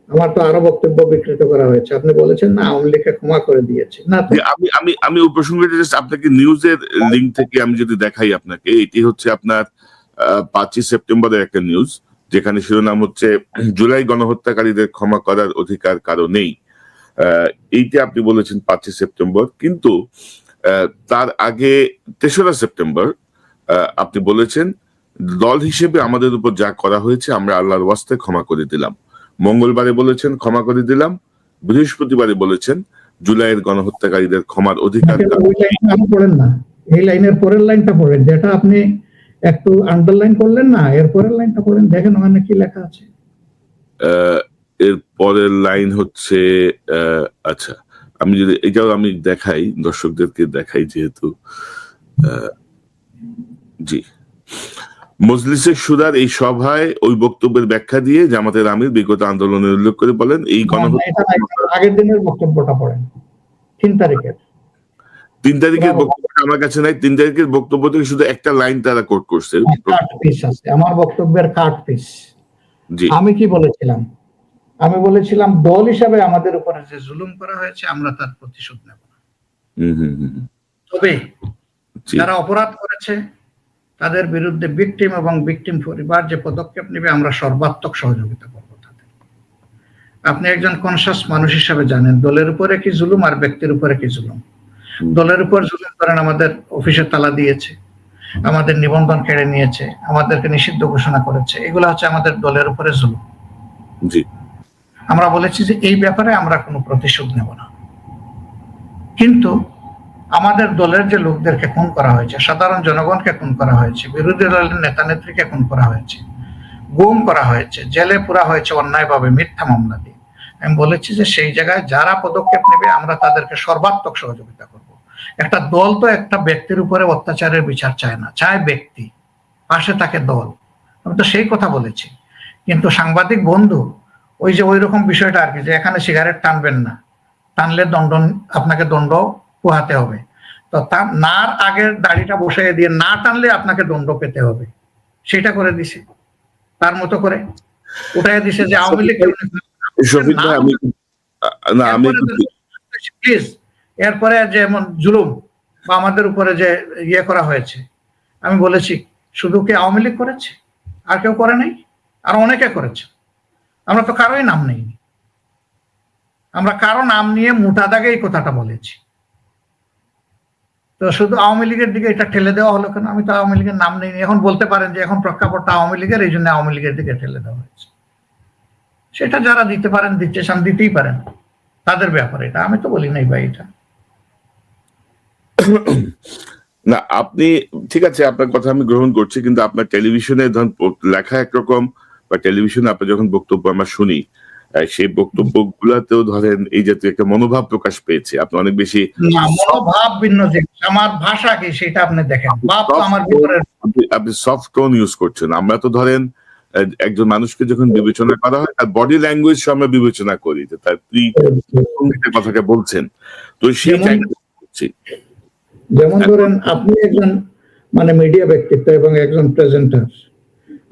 আমার তো আরো বক্তব্য বিকৃত করা হয়েছে। আপনি বলেছেন না আওয়ামী লীগকে ক্ষমা করে দিয়েছে, না তো আমি ওই প্রসঙ্গে আপনাকে নিউজের লিঙ্ক থেকে আমি যদি দেখাই আপনাকে, এটি হচ্ছে আপনার 5ই সেপ্টেম্বরের একটা নিউজ, যেখানে শিরোনাম হচ্ছে জুলাই গণহত্যাকারীদের ক্ষমা করার অধিকার কারো নেই। এইটা আপনি বলেছেন 5ই সেপ্টেম্বর, কিন্তু তার আগে 3রা সেপ্টেম্বর আপনি বলেছেন দল হিসেবে আমাদের উপর যা করা হয়েছে আমরা আল্লাহর ওয়াস্তে ক্ষমা করে দিলাম। মঙ্গলবারে বলেছেন ক্ষমা করে দিলাম, বৃহস্পতিবারে বলেছেন জুলাইয়ের গণহত্যাকারীদের ক্ষমার অধিকার। পড়েন না, এই লাইনের পরের লাইনটা পড়েন, যেটা আপনি একটু আন্ডারলাইন করলেন না, এর পরের লাইনটা পড়েন, দেখেন ওখানে কি লেখা আছে। এর পরের লাইন হচ্ছে আচ্ছা, আমি যদি এটাও আমি দেখাই, দর্শকদেরকে দেখাই, যেহেতু জি, মজলিসের শুরার এই সভায় ওই বক্তব্যের ব্যাখ্যা দিয়ে জামাতের আমির বিগত আন্দোলনের উল্লেখ করে বলেন এই আগের দিনের বক্তব্যটা পড়েন, 3 তারিখের বক্তব্যটা আমার কাছে নাই। 3 তারিখের বক্তব্য থেকে শুধু একটা লাইন তারা কোট করছে। আমার বক্তব্যের কাট পিস। আমি কি বলেছিলাম? আমি বলেছিলাম দল হিসাবে আমাদের উপরে যে জুলুম করা হয়েছে আমরা তার প্রতিশোধ নেব না। তবে যারা অপরাধ করেছে তাদের বিরুদ্ধে ভিকটিম এবং ভিকটিম পরিবার যে পদক্ষেপ নেবে আমরা সর্বাত্মক সহযোগিতা করব তাদের। আপনি একজন কনসাস মানুষ হিসাবে জানেন দলের উপরে কি জুলুম আর ব্যক্তির উপরে কি জুলুম। দলের উপর জুলুম করেন, আমাদের অফিসে তালা দিয়েছে, আমাদের নিবন্ধন কেড়ে নিয়েছে, আমাদেরকে নিষিদ্ধ ঘোষণা করেছে, এগুলো হচ্ছে আমাদের দলের উপরে জুলুম। জি, আমরা বলেছি যে এই ব্যাপারে আমরা কোনো প্রতিশোধ নেব না। কিন্তু আমাদের দলের যে লোকদেরকে খুন করা হয়েছে, সাধারণ জনগণকে খুন করা হয়েছে, বিরোধী দলের নেতা নেত্রীকে খুন করা হয়েছে, গুম করা হয়েছে, জেলে পুরা হয়েছে অন্যায়ভাবে মিথ্যা মামলা দিয়ে, আমি বলেছি যে সেই জায়গায় যারা পদক্ষেপ নেবে আমরা তাদেরকে সর্বাত্মক সহযোগিতা করব। একটা দল তো একটা ব্যক্তির উপরে অত্যাচারের বিচার চায় না, চায় ব্যক্তি, পাশে থাকে দল। আমি তো সেই কথা বলেছি। কিন্তু সাংবাদিক বন্ধু ওই যে ওই রকম বিষয়টা আর কি, যে এখানে সিগারেট টানবেন না, টানলে আপনাকে দণ্ড পোহাতে হবে, তো তার নার আগের দাড়িটা বসাই দিয়ে না টানলে আপনাকে দণ্ড পেতে হবে, সেটা করে দিছে তার মতো করে উঠাই দিছে যে আওয়ামী লীগ শফিক ভাই, আমি প্লিজ। এরপরে যেমন জুলুম বা আমাদের উপরে যে ইয়ে করা হয়েছে, আমি বলেছি শুধু কি আওয়ামী লীগ করেছে? আর কেউ করে নাই? আর অনেকে করেছে। আমরা তো কারোই নাম নেইনি, আমরা কারো নাম নিয়ে মোটা দাগে এই কথাটা বলেছি। তো শুধু আওয়ামী লীগের দিকে এটা ঠেলে দেওয়া হলো কেন? আমি তো আওয়ামী লীগের নাম নেইনি। এখন বলতে পারেন যে এখন প্রেক্ষাপটটা আওয়ামী লীগের, এই জন্য আওয়ামী লীগের দিকে ঠেলে দেওয়া হয়েছে। সেটা যারা দিতে পারেন, দিতে চান, দিতেই পারেন, তাদের ব্যাপারে, এটা আমি তো বলি নাই ভাই। এটা না, আপনি ঠিক আছে, আপনার কথা আমি গ্রহণ করছি, কিন্তু আপনার টেলিভিশনে ধরুন লেখা একরকম, বা টেলিভিশনে আপনি যখন বক্তব্য আমরা শুনি, সেই বক্তব্য গুলাতেও ধরেন এই জাতীয় একটা মনোভাব প্রকাশ পেয়েছে। আপনি অনেক বেশি মনোভাব ভিন্ন জিনিস, আমার ভাষা কি সেটা আপনি দেখেন। বাপ তো আমার ভিতরে, আপনি সফট টোন ইউজ করছেন। আমরা তো ধরেন একজন মানুষকে যখন বিবেচনা করা হয় তার বডি ল্যাঙ্গুয়েজ আমরা বিবেচনা করি, যে তার কথাটা বলছেন, তো সেই যেমন ধরেন আপনি একজন মানে মিডিয়া ব্যক্তিত্ব এবং একজন প্রেজেন্টার,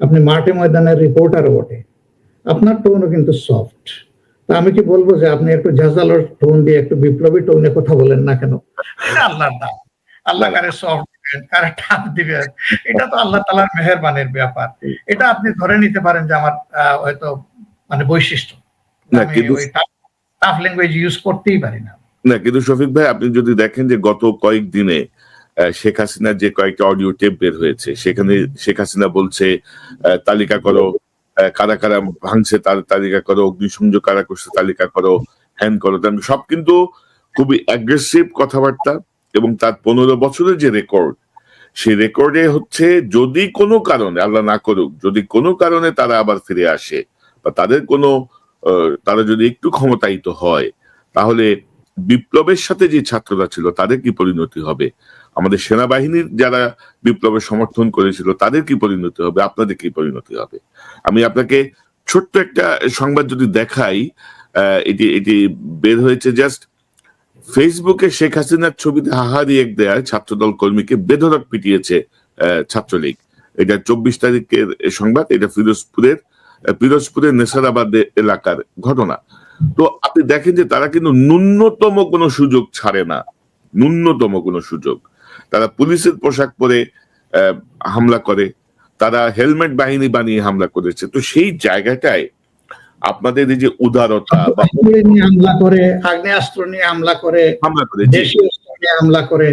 আপনি মাঠে ময়দানের রিপোর্টার বটে, আপনার টোনও কিন্তু সফট। তা আমি কি বলবো যে আপনি একটু ঝাঁঝালোর টোন দিয়ে একটু বিপ্লবী টোনে কথা বলেন না কেন? আল্লাহর দান, আল্লাহ কারে সফট দিবেন, কারে টাফ দিবেন, এটা তো আল্লাহ তাআলার মেহেরবানির ব্যাপার। এটা আপনি ধরে নিতে পারেন যে আমার হয়তো মানে বৈশিষ্ট্য, আমি ওই টাফ ল্যাঙ্গুয়েজ ইউজ করতেই পারি না। না, কিন্তু শফিক ভাই, আপনি যদি দেখেন যে গত কয়েকদিনে শেখ হাসিনার যে কয়েকটা অডিও টেপ বের হয়েছে, সেখানে শেখ হাসিনা বলছে তালিকা করো, কারা কারা ভাঙছে তার তালিকা করো, অগ্নিসংযোগ কারা করছে তালিকা করো, হ্যান করো, সব কিন্তু খুবই অ্যাগ্রেসিভ কথাবার্তা। এবং তার 15 বছরের যে রেকর্ড, সেই রেকর্ডে হচ্ছে যদি কোনো কারণে, আল্লাহ না করুক, যদি কোনো কারণে তারা আবার ফিরে আসে বা তাদের কোনো তারা যদি একটু ক্ষমতায়িত হয়, তাহলে বিপ্লবের সাথে যে ছাত্ররা ছিল তাদের কি পরিণতি হবে, আমাদের সেনাবাহিনীর যারা বিপ্লবের সমর্থন করেছিল তাদের কি পরিণতি হবে, আপনাদের কি পরিণতি হবে। আমি আপনাকে ছোট্ট একটা সংবাদ যদি দেখাই, এটি বের হয়েছে জাস্ট ফেসবুকে, শেখ হাসিনার ছবিতে হাহারি এক দেয় ছাত্রদল কর্মীকে বেধড়ক পিটিয়েছে ছাত্রলীগ। এটা 24 তারিখের সংবাদ, এটা পিরোজপুরের নেসারাবাদ এলাকার ঘটনা। তো আপনি দেখেন যে তারা কিন্তু ন্যূনতম কোনো সুযোগ ছাড়ে না, ন্যূনতম কোনো সুযোগ। তারা পুলিশের পোশাক পরে হামলা করে, তারা হেলমেট বাহিনী বানিয়ে হামলা করেছে। তো সেই জায়গাটায় আপনাদের এই যে উদারতা বা হামলা করে, আগ্নেয়াস্ত্র নিয়ে হামলা করে, দেশীয় অস্ত্র নিয়ে হামলা করে,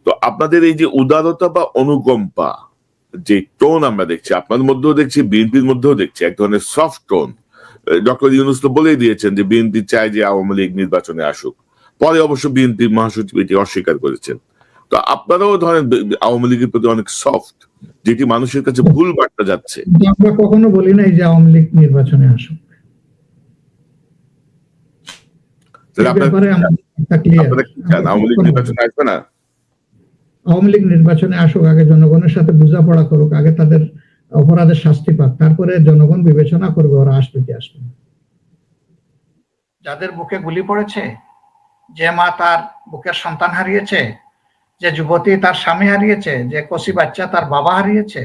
তো আপনাদের এই যে উদারতা বা অনুকম্পা যে টোন আমরা দেখছি, আপনাদের মধ্যেও দেখছি, বিএনপির মধ্যেও দেখছি এক ধরনের সফট টোন। ডক্টর ইউনূস তো বলেই দিয়েছেন যে বিএনপি চায় যে আওয়ামী লীগ নির্বাচনে আসুক, পরে অবশ্য বিএনপির মহাসচিব এটি অস্বীকার করেছেন। তো আপনারাও ধরেন আওয়ামী লীগের প্রতি অনেক সফট, যেটি মানুষের কাছে ভুল বার্তা যাচ্ছে। আমরা কখনো বলি নাই যে আওয়ামী লীগ নির্বাচনে আসুক। আওয়ামী লীগ নির্বাচনে আসবে না? আওয়ামী লীগ নির্বাচনে আসুক, আগে জনগণের সাথে বোঝাপড়া করুক, আগে তাদের অপরাধের শাস্তি পাক, তারপরে জনগণ বিবেচনা করবে ওরা আসবে কি আসবে না। যাদের বুকে গুলি পড়েছে, যে মা তার বুকের সন্তান হারিয়েছে, যে যুবতী তার স্বামী হারিয়েছে, যে কচি বাচ্চা তার বাবা হারিয়েছে,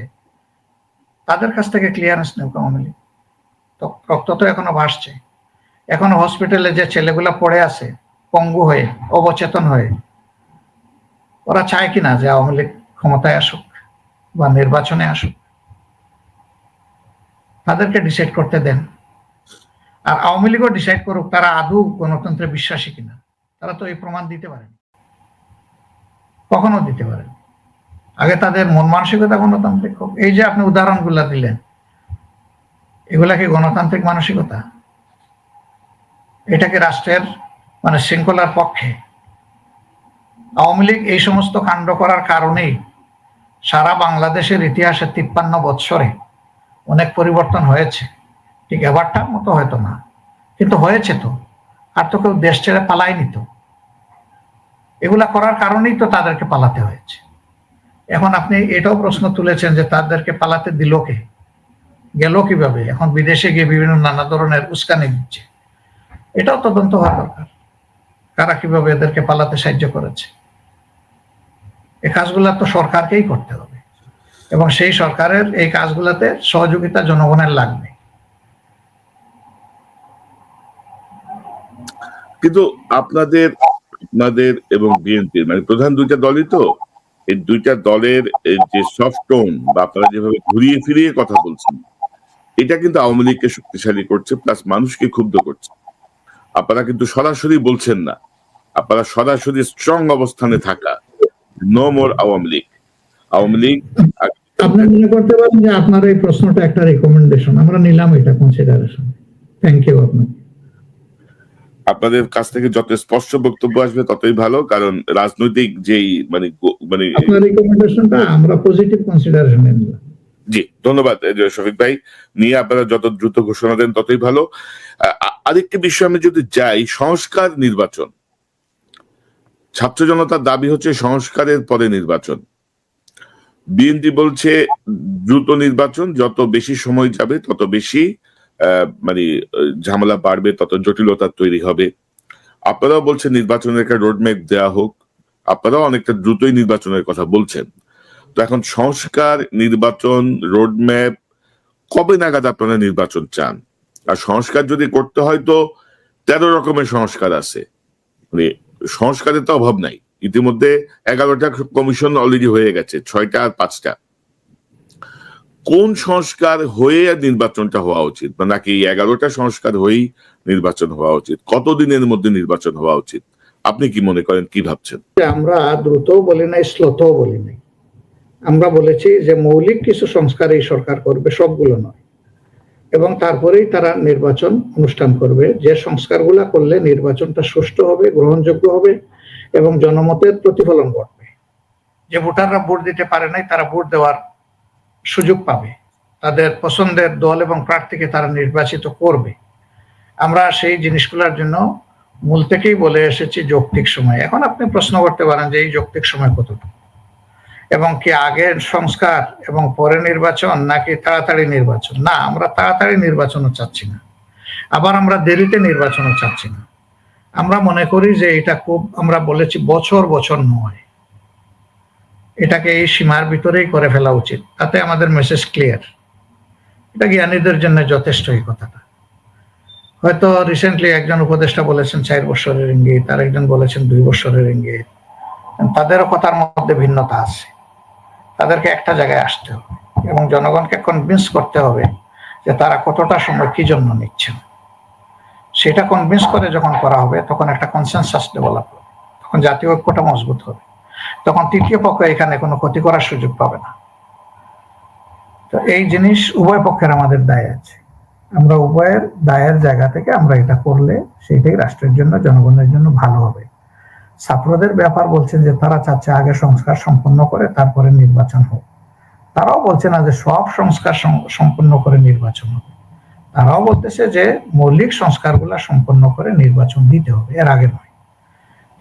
তাদের কাছ থেকে ক্লিয়ারেন্স নেই আওয়ামী লীগ। তো রক্ত তো এখনো ভাসছে, এখনো হসপিটালে যে ছেলেগুলা পড়ে আছে পঙ্গু হয়ে, অবচেতন হয়ে, ওরা চায় কিনা যে আওয়ামী লীগ ক্ষমতায় আসুক বা নির্বাচনে আসুক? তাদেরকে ডিসাইড করতে দেন। আর আওয়ামী লীগও ডিসাইড করুক তারা আদৌ গণতন্ত্রে বিশ্বাসী কিনা। তারা তো এই প্রমাণ দিতে পারেন, কখনো দিতে পারেন। আগে তাদের মন মানসিকতা গণতান্ত্রিক হোক। এই যে আপনি উদাহরণগুলা দিলেন, এগুলা কি গণতান্ত্রিক মানসিকতা? এটা কি রাষ্ট্রের মানে শৃঙ্খলার পক্ষে? আওয়ামী লীগ এই সমস্ত কাণ্ড করার কারণেই সারা বাংলাদেশের ইতিহাসে 53 বৎসরে অনেক পরিবর্তন হয়েছে। ঠিক এবারটার মতো হয়তো না, কিন্তু হয়েছে তো। আর তো কেউ দেশ ছেড়ে পালায়নি তো। এগুলা করার কারণেই তো তাদেরকে পালাতে হয়েছে। এখন আপনি এটাও প্রশ্ন তুলেছেন যে তাদেরকে পালাতে দিল কে, গেল কিভাবে, এখন বিদেশে গিয়ে বিভিন্ন নানা ধরনের উস্কানি দিচ্ছে। এটাও তদন্ত হওয়া দরকার, কারা কিভাবে এদেরকে পালাতে সাহায্য করেছে। এই কাজগুলা তো সরকারকেই করতে হবে, এবং সেই সরকারের এই কাজগুলাতে সহযোগিতা জনগণের লাগবে। কিন্তু আপনাদের এবং বিএনপির মানে প্রধান দুইটা দলই তো, এই দুইটা দলের যে সফট টোন বা আপনারা যেভাবে ঘুরিয়ে ফিরিয়ে কথা বলছেন, এটা কিন্তু আওয়ামী লীগকে শক্তিশালী করছে, প্লাস মানুষকে ক্ষুব্ধ করছে। আপনারা কিন্তু সরাসরি বলছেন না, আপনারা সরাসরি স্ট্রং অবস্থানে থাকা, নো মোর আওয়ামী লীগ। আওয়ামী লীগ আপনি মনে করতে পারেন যে আপনার এই প্রশ্নটা একটা রিকমেন্ডেশন, আমরা নিলাম এটা কনসিডারেশন। Thank you. আপনাদের কাছ থেকে যত স্পষ্ট বক্তব্য আসবে ততই ভালো, কারণ রাজনৈতিক যেই মানে আপনার রিকমেন্ডেশনটা আমরা পজিটিভ কনসিডারেশনে নিলাম। জি, ধন্যবাদ শফিক ভাই। নিয়ে আপনারা যত দ্রুত ঘোষণা দেন ততই ভালো। আরেকটি বিষয় আমি যদি যাই, সংস্কার নির্বাচন, ছাত্র জনতার দাবি হচ্ছে সংস্কারের পরে নির্বাচন। বিএনপি বলছে দ্রুত নির্বাচন, যত বেশি সময় যাবে তত বেশি মানে ঝামেলা বাড়বে, তত জটিলতা তৈরি হবে। আপনারাও বলছেন নির্বাচনের একটা রোডম্যাপ দেওয়া হোক, আপনারাও অনেকটা দ্রুতই নির্বাচনের কথা বলছেন। তো এখন সংস্কার, নির্বাচন, রোডম্যাপ, কবে নাগাদ আপনারা নির্বাচন চান? আর সংস্কার যদি করতে হয় তো 13 রকমের সংস্কার আছে, মানে সংস্কারের তো অভাব নাই। ইতিমধ্যে 11টা কমিশন অলরেডি হয়ে গেছে, 6টা আর 5টা। কোন সংস্কার হয়ে নির্বাচনটা হওয়া উচিত, নাকি 11টা সংস্কার হয়েই নির্বাচন হওয়া উচিত? কতদিনের মধ্যে নির্বাচন হওয়া উচিত? আপনি কি মনে করেন, কি ভাবছেন? আমরা দ্রুতও বলি নাই, স্লোতও বলি নাই। আমরা বলেছি যে মৌলিক কিছু সংস্কার এই সরকার করবে, সবগুলো নয়, এবং তারপরেই তারা নির্বাচন অনুষ্ঠান করবে। যে সংস্কারগুলা করলে নির্বাচনটা সুষ্ঠু হবে, গ্রহণযোগ্য হবে এবং জনমতের প্রতিফলন ঘটবে। যে ভোটাররা ভোট দিতে পারে নাই তারা ভোট দেওয়ার সুযোগ পাবে, তাদের পছন্দের দল এবং প্রার্থীকে তারা নির্বাচিত করবে। আমরা সেই জিনিসগুলোর জন্য মূল থেকেই বলে এসেছি যৌক্তিক সময়। এখন আপনি প্রশ্ন করতে পারেন যে এই যৌক্তিক সময় কতটুকু, এবং কি আগের সংস্কার এবং পরে নির্বাচন নাকি তাড়াতাড়ি নির্বাচন? না, আমরা তাড়াতাড়ি নির্বাচনও চাচ্ছি না, আবার আমরা দেরিতে নির্বাচনও চাচ্ছি না। আমরা মনে করি যে এটা খুব, আমরা বলেছি বছর বছর নয়, এটাকে এই সীমার ভিতরেই করে ফেলা উচিত, তাতে আমাদের মেসেজ ক্লিয়ার। এটা জ্ঞানীদের জন্য যথেষ্ট এই কথাটা। হয়তো রিসেন্টলি একজন উপদেষ্টা বলেছেন 4 বছরের ইঙ্গিত, আর একজন বলেছেন 2 বছরের ইঙ্গিত। তাদেরও কথার মধ্যে ভিন্নতা আছে। তাদেরকে একটা জায়গায় আসতে হবে এবং জনগণকে কনভিন্স করতে হবে যে তারা কতটা সময় কি জন্য নিচ্ছেন। সেটা কনভিন্স করে যখন করা হবে তখন একটা কনসেনসাস ডেভেলপ হবে, তখন জাতীয় ঐক্যটা মজবুত হবে, তখন তৃতীয় পক্ষ এখানে কোনো ক্ষতি করার সুযোগ পাবে না। তো এই জিনিস উভয় পক্ষের আমাদের দায় আছে। আমরা উভয়ের দায়ের জায়গা থেকে আমরা এটা করলে সেটাই রাষ্ট্রের জন্য, জনগণের জন্য ভালো হবে। ছাত্রদের ব্যাপার বলছেন যে তারা চাচ্ছে আগে সংস্কার সম্পন্ন করে তারপরে নির্বাচন হোক। তারাও বলছে না যে সব সংস্কার সম্পন্ন করে নির্বাচন হবে, তারাও বলতেছে যে মৌলিক সংস্কারগুলা সম্পন্ন করে নির্বাচন দিতে হবে, এর আগে নয়।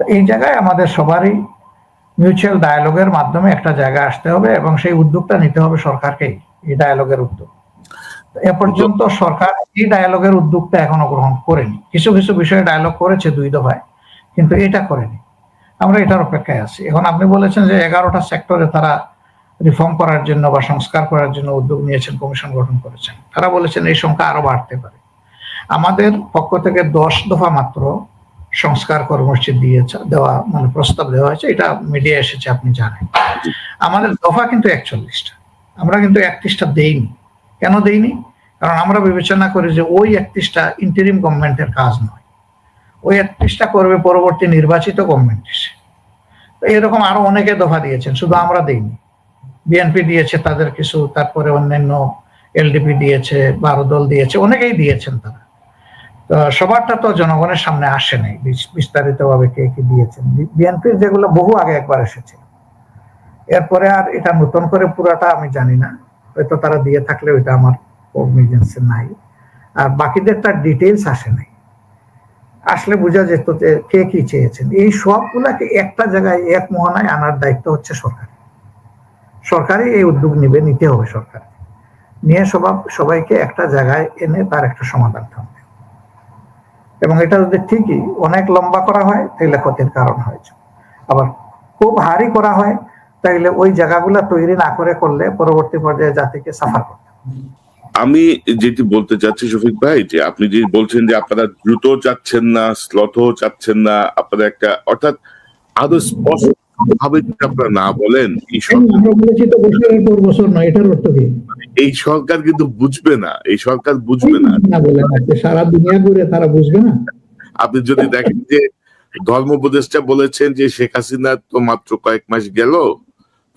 তো এই জায়গায় আমাদের সবারই মিউচুয়াল ডায়ালগের মাধ্যমে একটা জায়গা আসতে হবে এবং সেই উদ্যোগটা নিতে হবে সরকারকেই, এই ডায়ালগের উদ্যোগ। এ পর্যন্ত সরকার এই ডায়ালগের উদ্যোগটা এখনো গ্রহণ করেনি। কিছু কিছু বিষয়ে ডায়ালগ করেছে 2 দফায়, কিন্তু এটা করেনি। আমরা এটার অপেক্ষায় আছি। এখন আপনি বলেছেন যে 11টা সেক্টরে তারা রিফর্ম করার জন্য বা সংস্কার করার জন্য উদ্যোগ নিয়েছেন, কমিশন গঠন করেছেন। তারা বলেছেন এই সংখ্যা আরো বাড়তে পারে। আমাদের পক্ষ থেকে 10 দফা মাত্র সংস্কার কর্মসূচি দেওয়া মানে প্রস্তাব দেওয়া হয়েছে, এটা মিডিয়া এসেছে আপনি জানেন। আমাদের দফা কিন্তু 41টা, আমরা কিন্তু 31টা দেইনি। কেন দেইনি? কারণ আমরা বিবেচনা করি যে ওই 31টা ইন্টারিম গভর্নমেন্টের কাজ নয়, ওই 31টা করবে পরবর্তী নির্বাচিত গভর্নমেন্ট এসে। এরকম আরো অনেকে দফা দিয়েছেন, শুধু আমরা দেইনি, বিএনপি দিয়েছে তাদের কিছু, তারপরে অন্যান্য এলডিপি দিয়েছে, 12 দল দিয়েছে, অনেকেই দিয়েছেন তারা। তো সবারটা তো জনগণের সামনে আসে নাই বিস্তারিত ভাবে কে কি দিয়েছেন। বিএনপির যেগুলো বহু আগে একবার এসেছে, এরপরে আর এটা নতুন করে পুরাটা আমি জানি না, হয়তো তারা দিয়ে থাকলে ওইটা আমার কগনিজেন্সে নাই। আর বাকিদের তার ডিটেইলস আসে নাই, আসলে বোঝা যেত যে কে কি চেয়েছেন। এই সবগুলাকে একটা জায়গায় এক মোহনায় আনার দায়িত্ব হচ্ছে সরকার। সরকারই এই উদ্যোগ নিতে হবে, সরকার নিয়ে সবাইকে একটা জায়গায় এনে তার একটা সমাধান থাকবে। এবং এটা যদি ঠিকই অনেক লম্বা করা হয় তাহলে ক্ষতির কারণ হয়েছে, আবার খুব হারি করা হয় তাইলে ওই জায়গাগুলা তৈরি না করলে পরবর্তী পর্যায়ে জাতিকে সাফার করতে। আমি যেটি বলতে চাচ্ছি শফিক ভাই, যে আপনি যে বলছেন যে আপনারা দ্রুত চাচ্ছেন না, স্লথ চাচ্ছেন না, আপনারা একটা অর্থাৎ আরো স্পষ্ট ভাবে যদি আপনারা না বলেন, এই সরকার কিন্তু বুঝবে না, এই সরকার বুঝবে না, সারা দুনিয়া ঘুরে তারা বুঝবে না। আপনি যদি দেখেন যে ধর্ম উপদেষ্টা বলেছেন যে শেখ হাসিনা তো মাত্র কয়েক মাস গেল,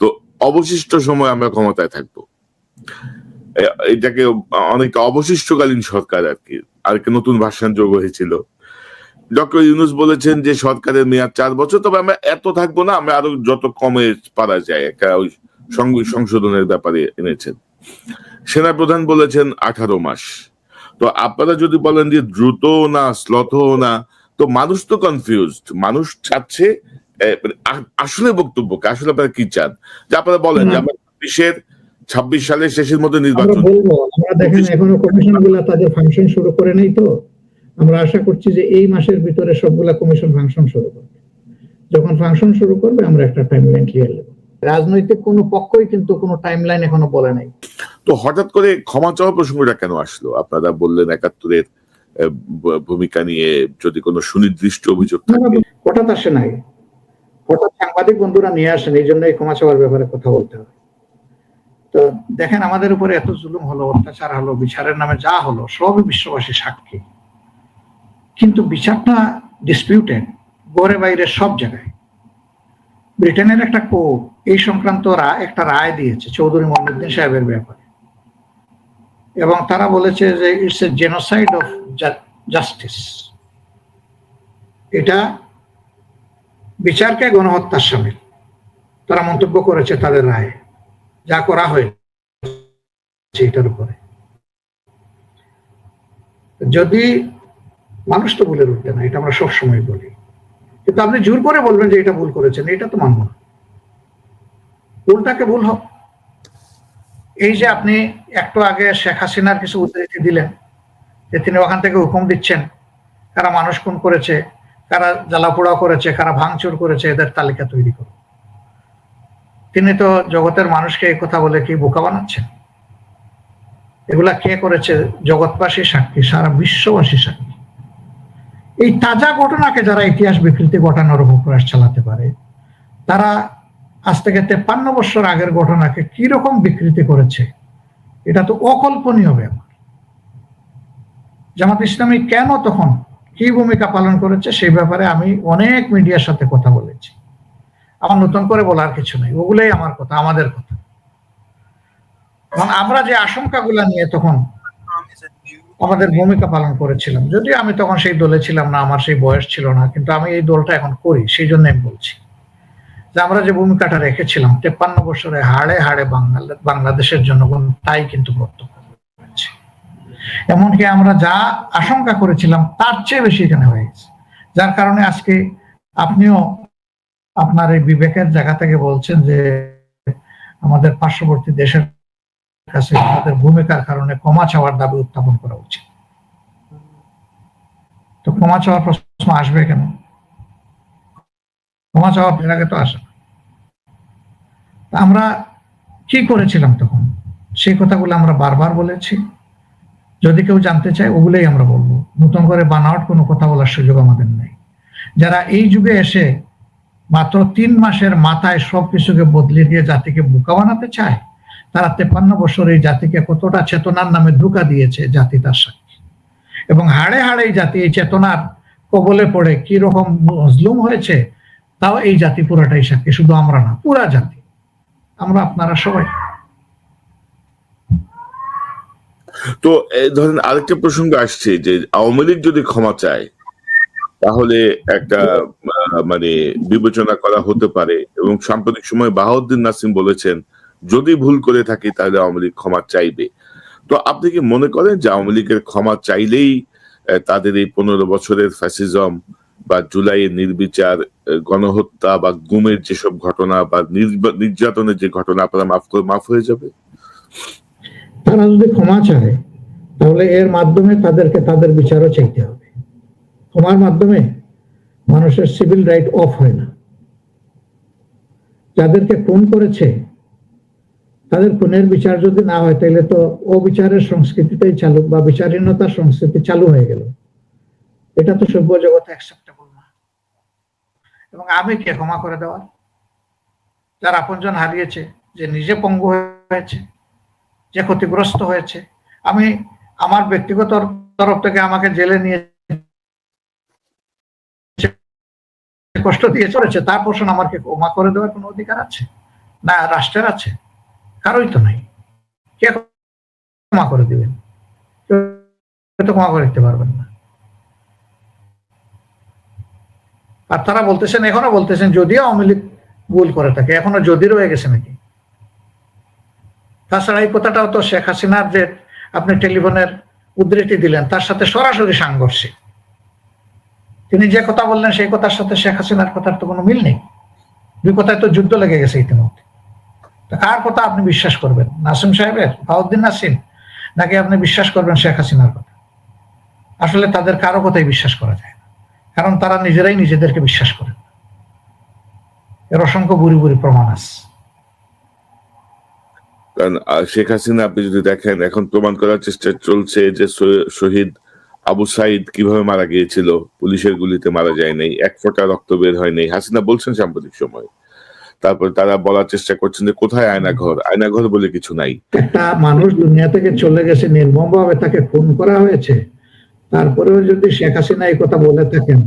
তো অবশিষ্ট সময় আমরা ক্ষমতায় থাকবো, এটাকে অনেক অবশিষ্টকালীন সরকার আর কি নতুন ভাষণ যোগ হয়েছিল। ডক্টর ইউনূস বলেছেন যে সরকারের মেয়াদ 4 বছর, তবে আমরা এত থাকবো না, আমরা আরো যত কমে পারা যায় একটা ওই সংশোধনের ব্যাপারে এনেছেন। সেনাপ্রধান বলেছেন 18 মাস। তো আপনারা যদি বলেন যে দ্রুত না স্লথ না, তো মানুষ তো কনফিউজড, মানুষ চাচ্ছে আসলে বক্তব্যকে, আসলে আপনারা কি চান, যে আপনারা বলেন যে আমরা 26 সালের শেষের মধ্যে নির্বাচন বলবো। আমরা দেখেন এখনো কমিশন গুলা তাদের ফাংশন শুরু করে নেই, তো আমরা আশা করছি যে এই মাসের ভিতরে সবগুলা কমিশন ফাংশন শুরু করবে। যখন ফাংশন শুরু করবে আমরা একটা টাইমলাইন ক্লিয়ার করব। রাজনৈতিক কোনো পক্ষই কিন্তু কোনো টাইমলাইন এখনো বলে নাই। তো হঠাৎ করে ক্ষমা চাওয়ার প্রসঙ্গটা কেন আসলো? আপনারা বললেন 71-এর ভূমিকা নিয়ে যদি কোনো সুনির্দিষ্ট অভিযোগ থাকে। হঠাৎ আসে নাই, হঠাৎ সাংবাদিক বন্ধুরা নিয়ে আসেন, এই জন্য ক্ষমা চাওয়ার ব্যাপারে কথা বলতে হবে। তো দেখেন আমাদের উপরে এত জুলুম হলো, অত্যাচার হলো, বিচারের নামে যা হলো সবই বিশ্ববাসী সাক্ষী, কিন্তু বিচারটা ডিসপিউটেড গড়ে বাইরে সব জায়গায়। ব্রিটেনের একটা কোর্ট এই সংক্রান্ত একটা রায় দিয়েছে চৌধুরী মঈনুদ্দিন সাহেবের ব্যাপারে, এবং তারা বলেছে যে it's a genocide of justice. এটা বিচারকে গণহত্যার শামিল, তারা মন্তব্য করেছে তাদের রায়ে যা করা হয়েছে এটার উপরে। যদি মানুষ তো ভুলের উঠবে না, এটা আমরা সবসময় বলি, কিন্তু আপনি জোর করে বলবেন যে এটা ভুল করেছেন, এটা তো মানব না। ভুলটাকে ভুল হোক। এই যে আপনি একটু আগে শেখ হাসিনার কিছু উদ্ধৃতি দিলেন যে তিনি ওখান থেকে হুকুম দিচ্ছেন কারা মানুষ খুন করেছে, কারা জ্বালাপোড়া করেছে, কারা ভাঙচুর করেছে, এদের তালিকা তৈরি করুন। তিনি তো জগতের মানুষকে এই কথা বলে কি বোকা বানাচ্ছেন? এগুলা কে করেছে? জগৎবাসী সাক্ষী, সারা বিশ্ববাসী সাক্ষী। এই তাজা ঘটনাকে যারা ইতিহাস বিকৃতি ঘটানোর প্রয়াস চালাতে পারে, তারা আজ থেকে 53 বছর আগের ঘটনাকে কি রকম বিকৃতি করেছে, এটা তো অকল্পনীয় ব্যাপার। জামাত ইসলামী কেন তখন কি ভূমিকা পালন করেছে সেই ব্যাপারে আমি অনেক মিডিয়ার সাথে কথা বলেছি। আমার নতুন করে বলার কিছু নেই, ওগুলোই আমার কথা, আমাদের কথা। এবং আমরা যে আশঙ্কাগুলা নিয়ে তখন আমাদের ভূমিকা পালন করেছিলাম, যদিও আমি তখন সেই দলে ছিলাম না, আমার সেই বয়স ছিল না, কিন্তু আমি এই দলটা এখন করি, সেই জন্য আমি বলছি যে আমরা যে ভূমিকাটা রেখেছিলাম 53 বছরে হাড়ে হাড়ে বাংলাদেশের জনগণ তাই কিন্তু প্রত্যক্ষ করেছে। এমনকি আমরা যা আশঙ্কা করেছিলাম তার চেয়ে বেশি এখানে হয়ে গেছে, যার কারণে আজকে আপনিও আপনার এই বিবেকের জায়গা থেকে বলছেন যে আমাদের পার্শ্ববর্তী দেশের কাছে তাদের ভূমিকার কারণে ক্ষমা চাওয়ার দাবি উত্থাপন করা উচিত। তো ক্ষমা চাওয়ার প্রশ্ন আসবে কেন? ক্ষমা চাওয়ার আগে তো আসে না। আমরা কি করেছিলাম তখন সেই কথাগুলো আমরা বারবার বলেছি। যদি কেউ জানতে চায় ওগুলোই আমরা বলবো, নতুন করে বানাওয়াট কোনো কথা বলার সুযোগ আমাদের নেই। যারা এই যুগে এসে মাত্র 3 মাসের মাথায় সবকিছুকে বদলে দিয়ে জাতিকে বোকা বানাতে চায়, তারা 53 বছর এই জাতিকে কতটা চেতনার নামে ধোঁকা দিয়েছে, জাতি তার সাক্ষী। এবং হাড়ে হাড়ে এই জাতি এই চেতনার কবলে পড়ে কি রকম মজলুম হয়েছে, তাও এই জাতি পুরাটাই সাক্ষী, শুধু আমরা না, পুরা জাতি, আমরা আপনারা সবাই। তো ধরেন আরেকটা প্রসঙ্গ আসছে যে আওয়ামী লীগ যদি ক্ষমা চায় তাহলে একটা মানে বিবেচনা করা হতে পারে, এবং সাম্প্রতিক সময় বাহাউদ্দিন নাসিম বলেছেন যদি ভুল করে থাকি তাহলে আওয়ামী লীগ ক্ষমা চাইবে। তো আপনি কি মনে করেন যে আওয়ামী লীগের ক্ষমা চাইলেই তাদের এই 15 বছরের ফ্যাসিজম বা জুলাইয়ের নির্বিচার গণহত্যা বা গুমের যেসব ঘটনা বা নির্যাতনের যে ঘটনা আপনারা মাফ হয়ে যাবে? তারা যদি ক্ষমা চায় তাহলে এর মাধ্যমে তাদেরকে তাদের বিচারও চাইতে হবে। ক্ষমার মাধ্যমে মানুষের সিভিল রাইট অফ হয় না। যাদেরকে খুন করেছে তাদের খুনের বিচার যদি না হয় তাহলে তো অবিচারের সংস্কৃতিটাই চালু, বা বিচারহীনতার সংস্কৃতি চালু হয়ে গেল। এটা তো সভ্য জগতে অ্যাকসেপ্টেবল না। এবং আমি কে ক্ষমা করে দেওয়ার? যার আপনজন হারিয়েছে, যে নিজে পঙ্গু হয়েছে, যে ক্ষতিগ্রস্ত হয়েছে, আমি আমার ব্যক্তিগত তরফ থেকে আমাকে জেলে নিয়ে কষ্ট দিয়ে চলেছে, তার পোষণ আমাকে ক্ষমা করে দেওয়ার কোনো অধিকার আছে? না রাষ্ট্রের আছে? কারোই তো নাই। কে ক্ষমা করে দিবেন? কেউ তো ক্ষমা করে দিতে পারবেন না। আর তারা বলতেছেন, এখনো বলতেছেন যদিও আওয়ামী লীগ ভুল করে থাকে, এখনো যদি রয়ে গেছে নাকি? তাছাড়া এই কথাটাও তো শেখ হাসিনার যে আপনি টেলিফোনের উদ্ধৃতি দিলেন তার সাথে সরাসরি সাংঘর্ষিক। তিনি যে কথা বললেন সেই কথার সাথে শেখ হাসিনার কথার তো কোনো মিল নেই। দুই কথায় তো যুদ্ধ লেগে গেছে ইতিমধ্যে। কার কথা আপনি বিশ্বাস করবেন? নাসিম সাহেবের, বাহাউদ্দিন নাসিম, নাকি আপনি বিশ্বাস করবেন শেখ হাসিনার কথা? আসলে তাদের কারো কথাই বিশ্বাস করা যায় না, কারণ তারা নিজেরাই নিজেদেরকে বিশ্বাস করেন। এর অসংখ্য বুড়ি বুড়ি প্রমাণ আছে। কারণ শেখ হাসিনা আপনি যদি দেখেন এখন প্রমাণ করার চেষ্টা চলছে যে শহীদ আবু সাইদ কিভাবে মারা গিয়েছিল, পুলিশের গুলিতে মারা যায় নাই, এক ফোঁটা রক্ত বের হয় নাই, হাসিনা বলছেন সাম্প্রতিক সময়। তারপর তারা বলার চেষ্টা করছেন যে কোথায় আয়নাঘর, আয়নাঘর বলে কিছু নাই। একটা মানুষ দুনিয়া থেকে চলে গেছে, নির্মমভাবে তাকে খুন করা হয়েছে, তারপরেও যদি শেখ হাসিনা এই কথা বলে থাকেন,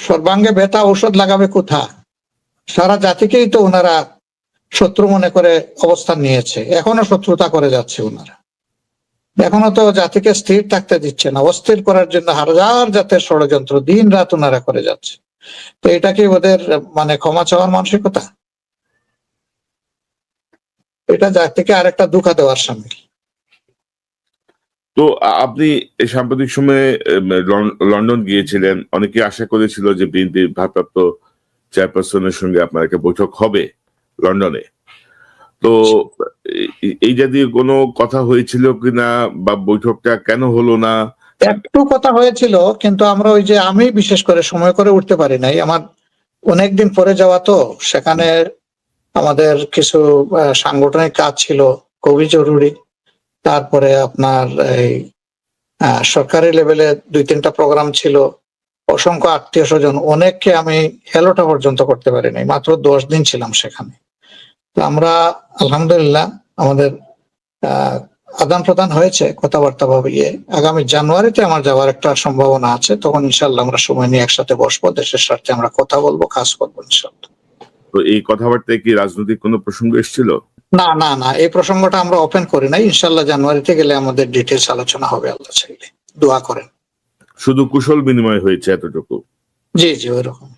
সর্বাঙ্গে ব্যথা ঔষধ লাগাবে কোথা? সারা জাতিকেই তো ওনারা শত্রু মনে করে অবস্থান নিয়েছে, এখনো শত্রুতা করে যাচ্ছে ওনারা, এখনো তো জাতিকে স্থির থাকতে দিচ্ছে না, অস্থির করার জন্য হাজার জাতের ষড়যন্ত্র দিন রাত ওনারা করে যাচ্ছে। তো এটা কি ওদের মানে ক্ষমা চাওয়ার মানসিকতা? এটা জাতিকে আরেকটা ধোঁকা দেওয়ার সামিল। তো আপনি সাম্প্রতিক সময়ে লন্ডন গিয়েছিলেন, অনেকে আশা করেছিল যে বিএনপির ভারপ্রাপ্ত চেয়ারপারসনের সঙ্গে আপনার একটা বৈঠক হবে লন্ডনে। তো এই জাতীয় কোনো কথা হয়েছিল কিনা, বা বৈঠকটা কেন হলো না? একটু কথা হয়েছিল, কিন্তু আমরা ওই যে আমি বিশেষ করে সময় করে উঠতে পারি নাই, আমার অনেকদিন পরে যাওয়া তো, সেখানে আমাদের কিছু সাংগঠনিক কাজ ছিল খুবই জরুরি। তারপরে আপনার এই সরকারি লেভেলে 2-3টা প্রোগ্রাম ছিল, অসংখ্য আত্মীয় স্বজন, অনেককে আমি হেলোটা পর্যন্ত করতে পারি নাই, মাত্র 10 দিন ছিলাম সেখানে। তো আমরা আলহামদুলিল্লাহ আমাদের আদান প্রদান হয়েছে, কথাবার্তা ভাবিয়ে আগামী জানুয়ারিতে আমার যাওয়ার একটা সম্ভাবনা আছে, তখন ইনশাল্লাহ আমরা সময় নিয়ে একসাথে বসবো, দেশের স্বার্থে আমরা কথা বলবো, কাজ করবো ইনশাল্লাহ। তো এই কথাবার্তায় কি রাজনৈতিক কোনো প্রসঙ্গ এসেছিল? না না না, এই প্রসঙ্গটা আমরা ওপেন করি নাই। ইনশাল্লাহ জানুয়ারিতে গেলে আমাদের ডিটেলস আলোচনা হবে, আল্লাহ চাইলে। দোয়া করেন। শুধু কুশল বিনিময় হয়েছে এতটুকু? জি জি ওইরকম।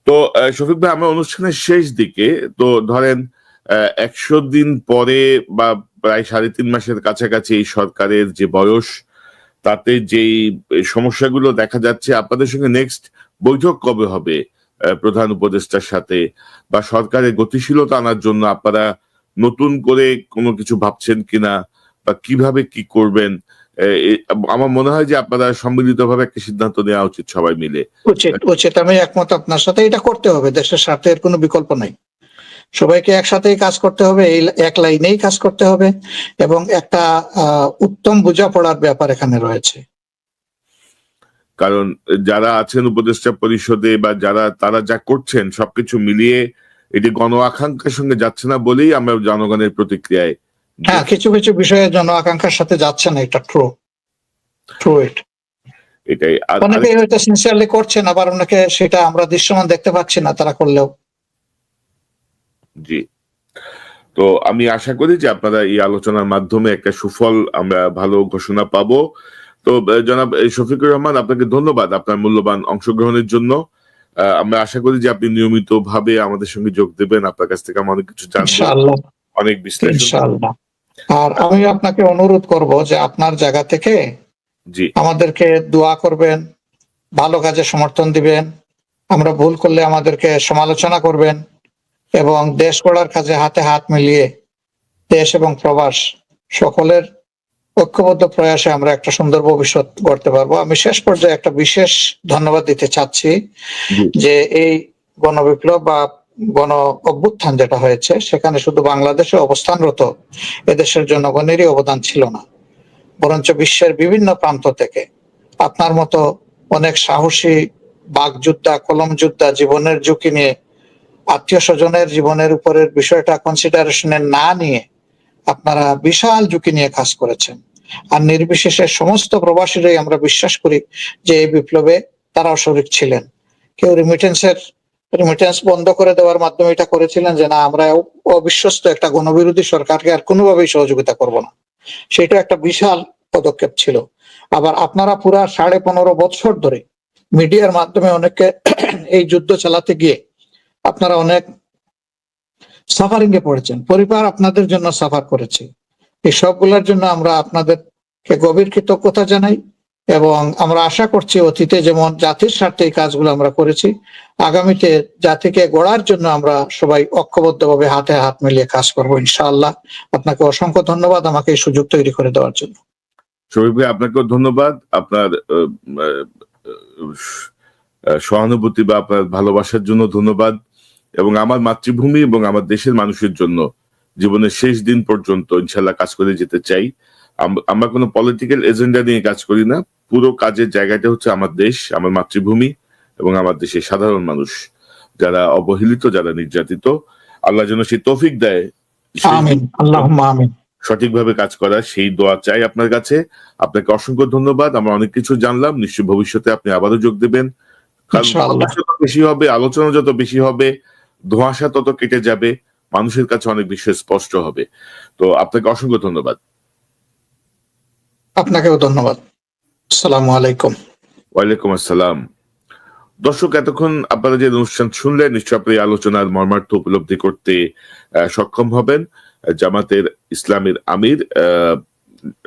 তো শফিক ভাই, আমরা অনুষ্ঠানের শেষ দিকে, তো ধরেন 100 দিন পরে বা প্রায় 3.5 মাসের কাছাকাছি এই সরকারের যে বয়স, তাতে যেই সমস্যাগুলো দেখা যাচ্ছে, আপনাদের সঙ্গে নেক্সট বৈঠক কবে হবে প্রধান উপদেষ্টার সাথে, বা সরকারের গতিশীলতা আনার জন্য আপনারা নতুন করে কোনো কিছু ভাবছেন কিনা, বা কিভাবে কি করবেন? আমার মনে হয় যে আপনারা সম্মিলিতভাবে একটা সিদ্ধান্ত নেওয়া উচিত সবাই মিলে। উচিত উচিত, আমি একমত আপনার সাথে। এটা করতে হবে, দেশের স্বার্থের কোনো বিকল্প নাই। সবাইকে একসাথেই কাজ করতে হবে, এই এক লাইনেই কাজ করতে হবে, এবং একটা উত্তম বোঝাপড়ার ব্যাপার এখানে রয়েছে। কারণ যারা আছেন উপদেষ্টা পরিষদে বা যারা, তারা যা করছেন সবকিছু মিলিয়ে এটি গণ আকাঙ্ক্ষার সঙ্গে যাচ্ছে না বলেই আমরা জনগণের প্রতিক্রিয়ায় হ্যাঁ, কিছু কিছু বিষয়ে জন আকাঙ্ক্ষার সাথে যাচ্ছে না, এটা ট্রু ইট। এটাই। আর অনেকে হয়তো সিনসিয়ারলি করছেন, আবার অনেকে সেটা আমরা দৃশ্যমান দেখতে পাচ্ছি না তারা করলেও। জি, তো আমি আশা করি যে আপনারা এই আলোচনার মাধ্যমে একটা সুফল আমরা ভালো ঘোষণা পাবো। তো জনাব শফিকুর রহমান, আপনাকে ধন্যবাদ আপনার মূল্যবান অংশগ্রহণের জন্য। আমরা আশা করি যে আপনি নিয়মিত ভাবে আমাদের সঙ্গে যোগ দেবেন। আপনার কাছ থেকে আমরা অনেক কিছু জানবো, ইনশাআল্লাহ, অনেক বিশ্লেষণ। ইনশাআল্লাহ। আর আমি আপনাকে অনুরোধ করব যে আপনার জায়গা থেকে জি, আমাদেরকে দোয়া করবেন, ভালো কাজে সমর্থন দিবেন, আমরা ভুল করলে আমাদেরকে সমালোচনা করবেন, এবং দেশ গড়ার কাজে হাতে হাত মিলিয়ে দেশ এবং প্রবাস সকলের ঐক্যবদ্ধ প্রয়াসে আমরা একটা সুন্দর ভবিষ্যৎ গড়তে পারবো। আমি শেষ পর্যায়ে একটা বিশেষ ধন্যবাদ দিতে চাচ্ছি জি, যে এই গণবিপ্লব বা গণ অভ্যুত্থান যেটা হয়েছে সেখানে শুধু বাংলাদেশে অবস্থানরত এদেশের জনগণেরই অবদান ছিল না, বরঞ্চ বিশ্বের বিভিন্ন প্রান্ত থেকে আপনার মতো অনেক সাহসী বাগযোদ্ধা, কলম যোদ্ধা, জীবনের ঝুঁকি নিয়ে আত্মীয় স্বজনের জীবনের উপরের বিষয়টা কনসিডারেশনে না নিয়ে আপনারা বিশাল ঝুঁকি নিয়ে কাজ করেছেন। আর নির্বিশেষে সমস্ত প্রবাসীরাই আমরা বিশ্বাস করি যে এই বিপ্লবে তারাও শরিক ছিলেন। কেউ রিমিটেন্স বন্ধ করে দেওয়ার মাধ্যমে এটা করেছিলেন যে না, আমরা অবিশ্বস্ত একটা গণবিরোধী সরকারকে আর কোনোভাবেই সহযোগিতা করব না, সেটা একটা বিশাল পদক্ষেপ ছিল। আবার আপনারা পুরা 15.5 বছর ধরে মিডিয়ার মাধ্যমে অনেককে এই যুদ্ধ চালাতে গিয়ে আপনারা অনেক সাফারিং এ পড়েছেন, পরিবার আপনাদের জন্য সাফার করেছে। এই সবগুলোর জন্য আমরা আপনাদেরকে গভীর কৃতজ্ঞতা জানাই, এবং আমরা আশা করছি অতীতে যেমন জাতির স্বার্থে এই কাজগুলো আমরা করেছি, আগামীতে জাতিকে গড়ার জন্য আমরা সবাই ঐক্যবদ্ধভাবে হাতে হাত মিলিয়ে কাজ করবো ইনশাআল্লাহ। আপনাকে অসংখ্য ধন্যবাদ আমাকে এই সুযোগ তৈরি করে দেওয়ার জন্য। শফিক ভাই, আপনাকেও ধন্যবাদ। আপনার সহানুভূতি বা আপনার ভালোবাসার জন্য ধন্যবাদ। এবং আমার মাতৃভূমি এবং আমার দেশের মানুষের জন্য জীবনের শেষ দিন পর্যন্ত ইনশাল্লাহ কাজ করে যেতে চাই। আমরা কোনো পলিটিক্যাল এজেন্ডা নিয়ে কাজ করি না। পুরো কাজের জায়গাটা হচ্ছে আমার দেশ, আমার মাতৃভূমি এবং আমার দেশের সাধারণ মানুষ যারা অবহেলিত, যারা নির্যাতিত। আল্লাহ যেন সেই তৌফিক দেয় আমিন, আল্লাহুম্মা আমিন। সঠিকভাবে কাজ করা, সেই দোয়া চাই আপনার কাছে। আপনাকে অসংখ্য ধন্যবাদ। আমরা অনেক কিছু জানলাম। নিশ্চয়ই ভবিষ্যতে আপনি আবারও যোগ দেবেন। কারণ যত বেশি হবে, আলোচনা যত বেশি হবে, ধোঁয়াশা তত কেটে যাবে, মানুষের কাছে অনেক বিষয় স্পষ্ট হবে। তো আপনাকে অসংখ্য ধন্যবাদ। আপনাকেও ধন্যবাদ। আসসালামু আলাইকুম। ওয়ালাইকুম আসসালাম। দর্শক, এতক্ষণ আপনারা যে অনুষ্ঠান শুনলেন, নিশ্চয় আপনি আলোচনার মর্মার্থ উপলব্ধি করতে সক্ষম হবেন। জামাতের ইসলামের আমির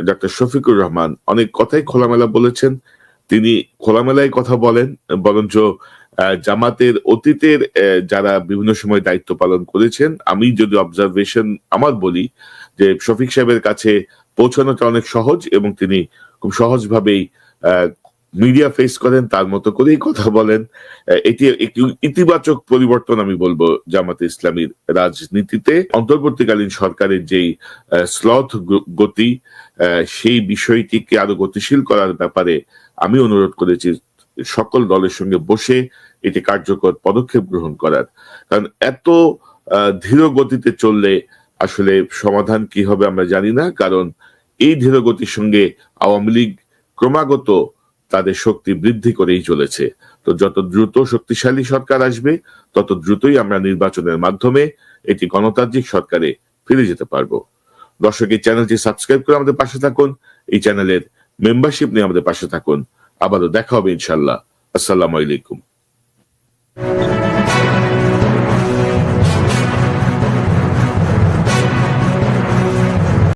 ডক্টর শফিকুর রহমান অনেক কথাই খোলামেলা বলেছেন। তিনি খোলামেলায় কথা বলেন, বরঞ্চ জামাতের অতীতের যারা বিভিন্ন সময় দায়িত্ব পালন করেছেন, আমি যদি অবজারভেশন আমার বলি যে শফিক সাহেবের কাছে পৌঁছানোটা অনেক সহজ, এবং তিনি খুব সহজভাবেই মিডিয়া ফেস করেন, তার মতো করেই কথা বলেন। এটি একটি ইতিবাচক পরিবর্তন আমি বলবো জামাতে ইসলামীর রাজনীতিতে। অন্তর্বর্তীকালীন সরকারের যেই স্লথ গতি, সেই বিষয়টিকে আরো গতিশীল করার ব্যাপারে আমি অনুরোধ করেছি সকল দলের সঙ্গে বসে এটি কার্যকর পদক্ষেপ গ্রহণ করার। কারণ এত ধীর গতিতে চললে আসলে সমাধান কি হবে আমরা জানি না। কারণ এই ধীর গতির সঙ্গে আওয়ামী লীগ ক্রমাগত তাদের শক্তি বৃদ্ধি করেই চলেছে। তো যত দ্রুত শক্তিশালী সরকার আসবে, তত দ্রুতই আমরা নির্বাচনের মাধ্যমে এটি গণতান্ত্রিক সরকারে ফিরে যেতে পারবো। দর্শক, এই চ্যানেলটি সাবস্ক্রাইব করে আমাদের পাশে থাকুন, এই চ্যানেলের মেম্বারশিপ নিয়ে আমাদের পাশে থাকুন। আবারও দেখা হবে ইনশাল্লাহ। আসসালামু আলাইকুম।